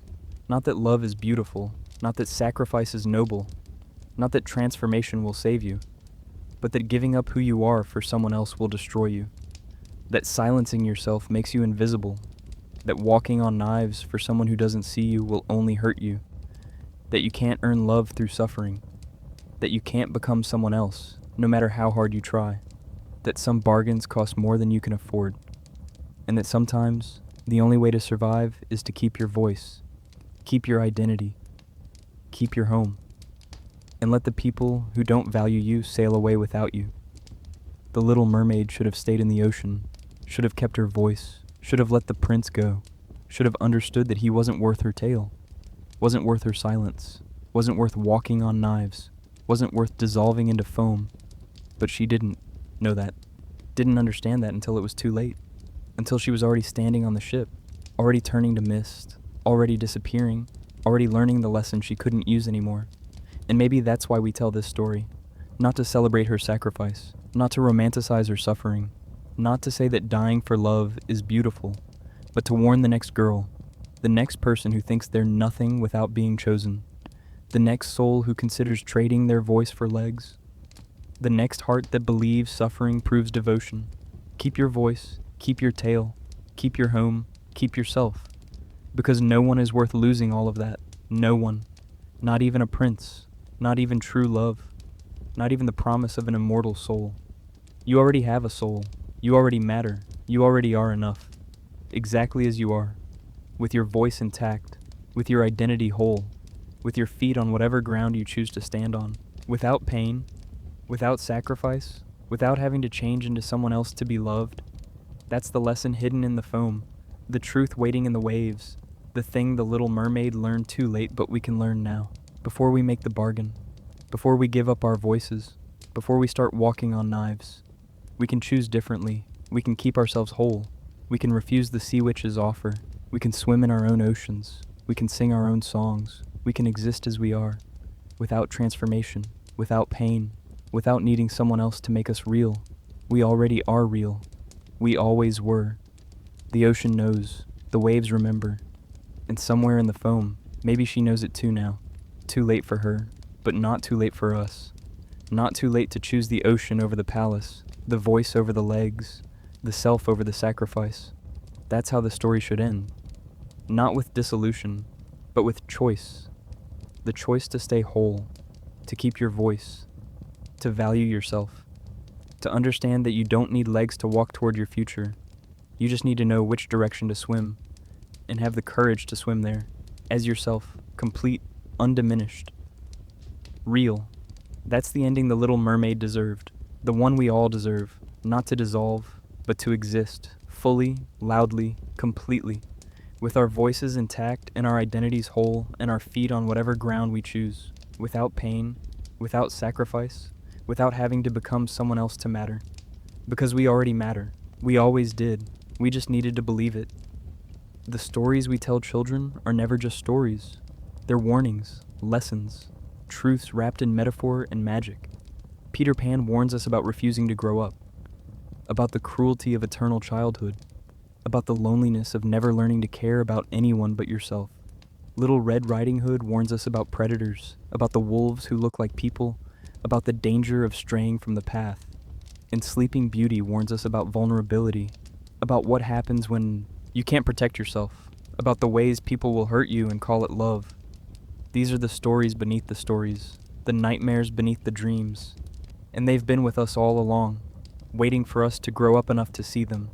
Not that love is beautiful, not that sacrifice is noble, not that transformation will save you, but that giving up who you are for someone else will destroy you. That silencing yourself makes you invisible. That walking on knives for someone who doesn't see you will only hurt you. That you can't earn love through suffering. That you can't become someone else, no matter how hard you try. That some bargains cost more than you can afford. And that sometimes the only way to survive is to keep your voice, keep your identity, keep your home, and let the people who don't value you sail away without you. The Little Mermaid should have stayed in the ocean, should have kept her voice, should have let the prince go, should have understood that he wasn't worth her tale, wasn't worth her silence, wasn't worth walking on knives, wasn't worth dissolving into foam. But she didn't know that, didn't understand that until it was too late, until she was already standing on the ship, already turning to mist, already disappearing, already learning the lesson she couldn't use anymore. And maybe that's why we tell this story, not to celebrate her sacrifice, not to romanticize her suffering, not to say that dying for love is beautiful, but to warn the next girl, the next person who thinks they're nothing without being chosen, the next soul who considers trading their voice for legs, the next heart that believes suffering proves devotion. Keep your voice, keep your tale, keep your home, keep yourself, because no one is worth losing all of that. No one. Not even a prince, not even true love, not even the promise of an immortal soul. You already have a soul. You already matter. You already are enough. Exactly as you are. With your voice intact. With your identity whole. With your feet on whatever ground you choose to stand on. Without pain. Without sacrifice. Without having to change into someone else to be loved. That's the lesson hidden in the foam. The truth waiting in the waves. The thing the Little Mermaid learned too late, but we can learn now. Before we make the bargain. Before we give up our voices. before we start walking on knives. We can choose differently. We can keep ourselves whole. We can refuse the sea witch's offer. We can swim in our own oceans. We can sing our own songs. We can exist as we are, without transformation, without pain, without needing someone else to make us real. We already are real. We always were. The ocean knows. The waves remember. And somewhere in the foam, maybe she knows it too now. Too late for her, but not too late for us. Not too late to choose the ocean over the palace, the voice over the legs, the self over the sacrifice. That's how the story should end. Not with dissolution, but with choice. The choice to stay whole, to keep your voice, to value yourself, to understand that you don't need legs to walk toward your future. You just need to know which direction to swim, and have the courage to swim there, as yourself, complete, undiminished. Real. That's the ending the Little Mermaid deserved, the one we all deserve, not to dissolve, but to exist, fully, loudly, completely, with our voices intact and our identities whole and our feet on whatever ground we choose, without pain, without sacrifice, without having to become someone else to matter. Because we already matter. We always did. We just needed to believe it. The stories we tell children are never just stories. They're warnings, lessons, truths wrapped in metaphor and magic. Peter Pan warns us about refusing to grow up, about the cruelty of eternal childhood, about the loneliness of never learning to care about anyone but yourself. Little Red Riding Hood warns us about predators, about the wolves who look like people, about the danger of straying from the path. And Sleeping Beauty warns us about vulnerability, about what happens when you can't protect yourself, about the ways people will hurt you and call it love. These are the stories beneath the stories, the nightmares beneath the dreams, and they've been with us all along, waiting for us to grow up enough to see them,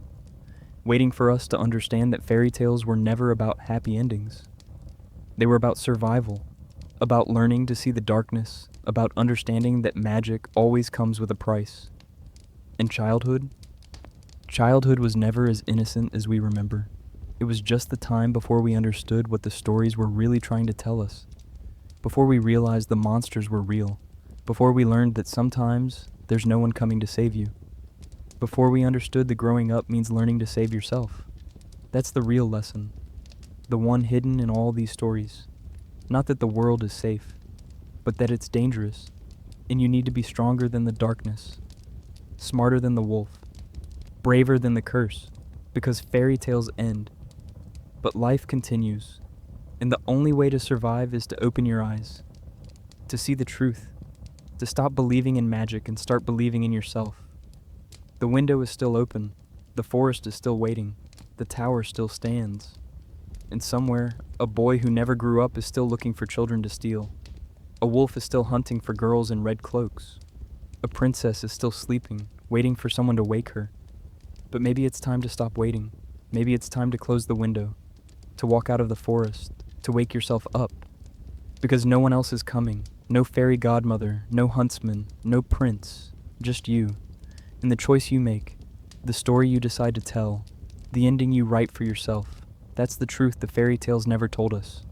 waiting for us to understand that fairy tales were never about happy endings. They were about survival, about learning to see the darkness, about understanding that magic always comes with a price. And childhood? Childhood was never as innocent as we remember. It was just the time before we understood what the stories were really trying to tell us, before we realized the monsters were real, before we learned that sometimes there's no one coming to save you, before we understood that growing up means learning to save yourself. That's the real lesson, the one hidden in all these stories. Not that the world is safe, but that it's dangerous, and you need to be stronger than the darkness, smarter than the wolf, braver than the curse, because fairy tales end, but life continues, and the only way to survive is to open your eyes, to see the truth, to stop believing in magic and start believing in yourself. The window is still open, the forest is still waiting, the tower still stands, and somewhere, a boy who never grew up is still looking for children to steal. A wolf is still hunting for girls in red cloaks. A princess is still sleeping, waiting for someone to wake her. But maybe it's time to stop waiting. Maybe it's time to close the window, to walk out of the forest, to wake yourself up. Because no one else is coming. No fairy godmother, no huntsman, no prince, just you. And the choice you make, the story you decide to tell, the ending you write for yourself. That's the truth the fairy tales never told us.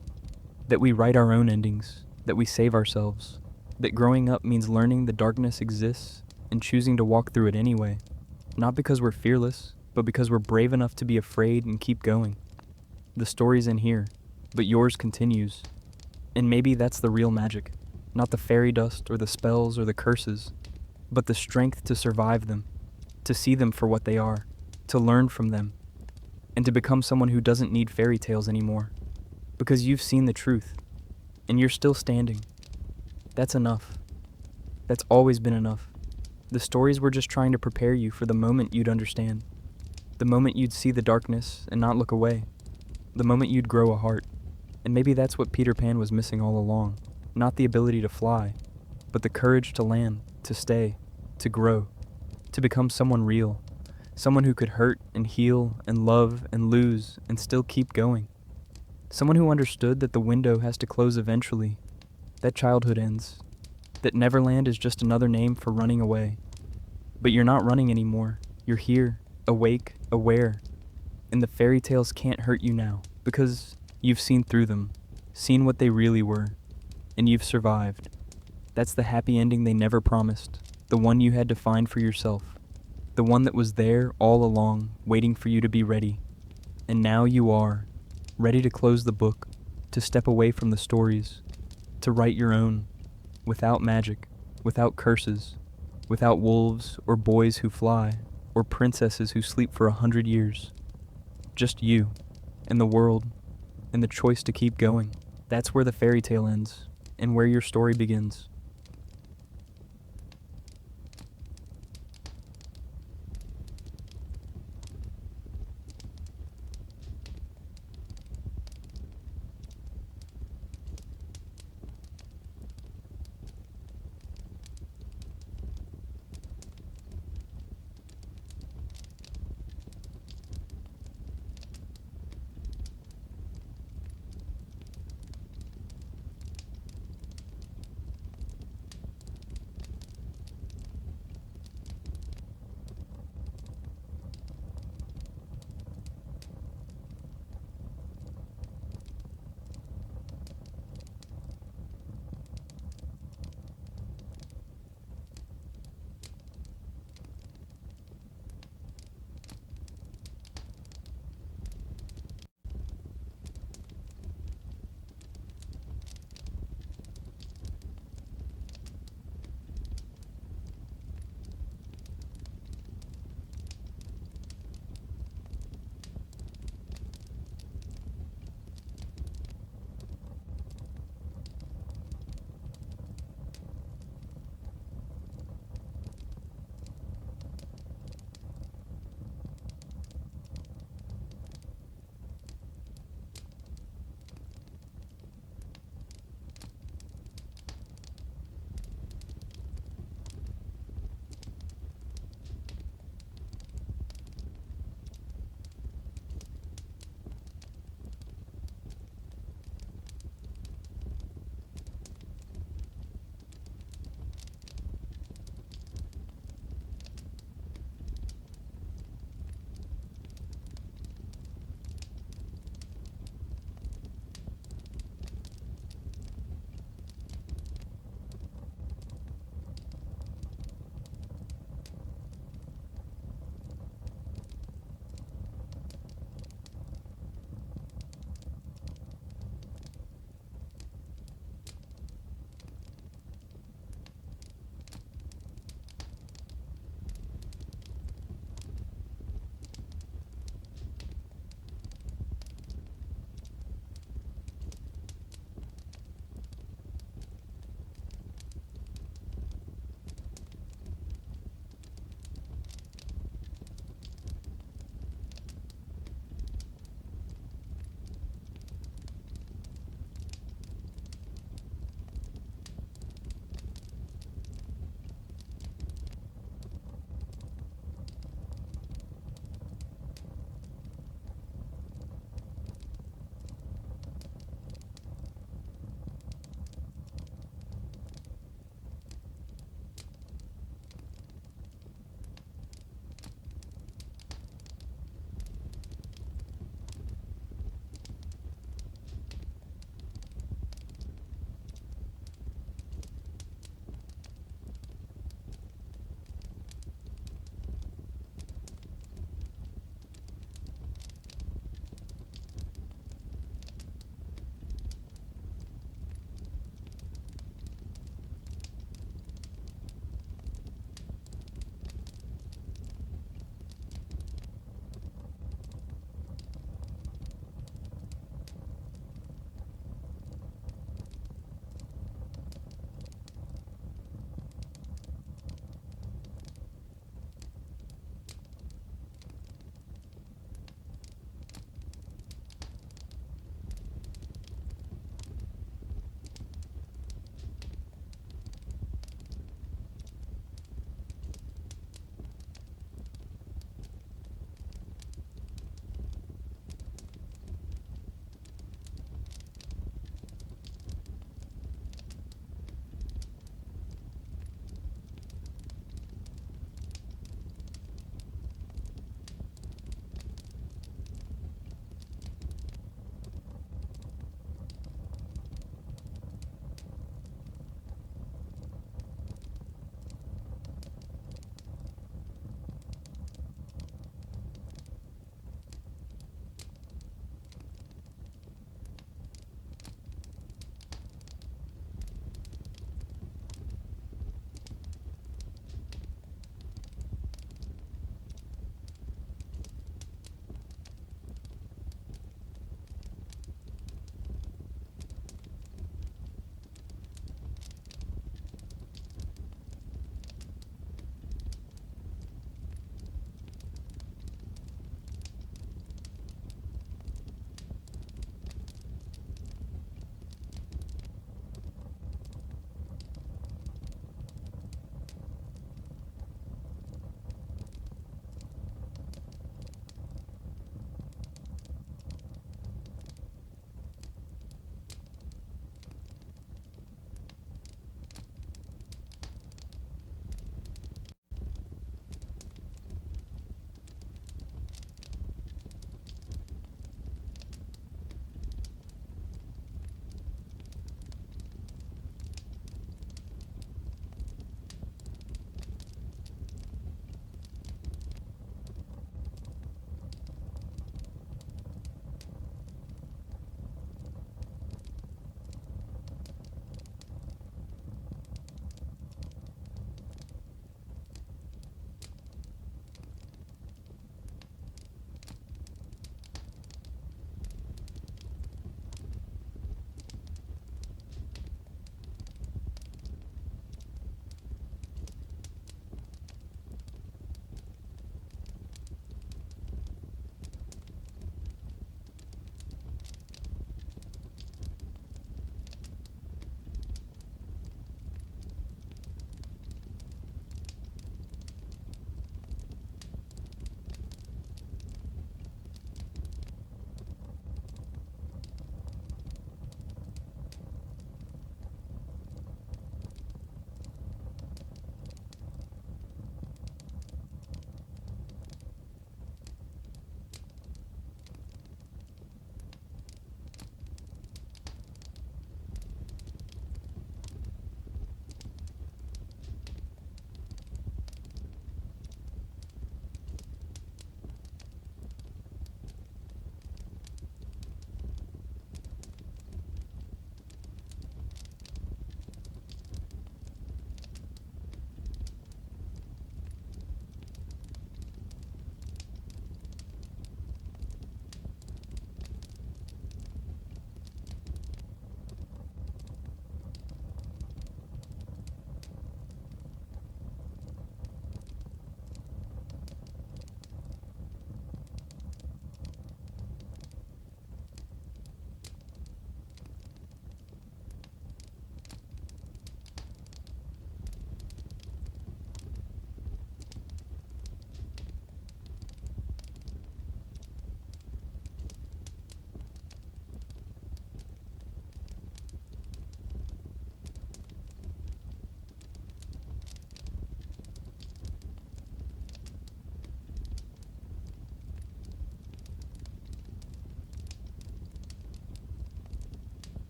That we write our own endings, that we save ourselves, that growing up means learning the darkness exists and choosing to walk through it anyway. Not because we're fearless, but because we're brave enough to be afraid and keep going. The story's in here, but yours continues. And maybe that's the real magic. Not the fairy dust or the spells or the curses, but the strength to survive them, to see them for what they are, to learn from them, and to become someone who doesn't need fairy tales anymore. Because you've seen the truth, and you're still standing. That's enough. That's always been enough. The stories were just trying to prepare you for the moment you'd understand. The moment you'd see the darkness and not look away. The moment you'd grow a heart. And maybe that's what Peter Pan was missing all along. Not the ability to fly, but the courage to land, to stay, to grow, to become someone real. Someone who could hurt and heal and love and lose and still keep going. Someone who understood that the window has to close eventually, that childhood ends, that Neverland is just another name for running away. But you're not running anymore. You're here, awake, aware, and the fairy tales can't hurt you now, because you've seen through them, seen what they really were, and you've survived. That's the happy ending they never promised, the one you had to find for yourself, the one that was there all along, waiting for you to be ready. And now you are, ready to close the book, to step away from the stories, to write your own, without magic, without curses, without wolves or boys who fly, or princesses who sleep for 100 years. Just you, and the world, and the choice to keep going. That's where the fairy tale ends, and where your story begins.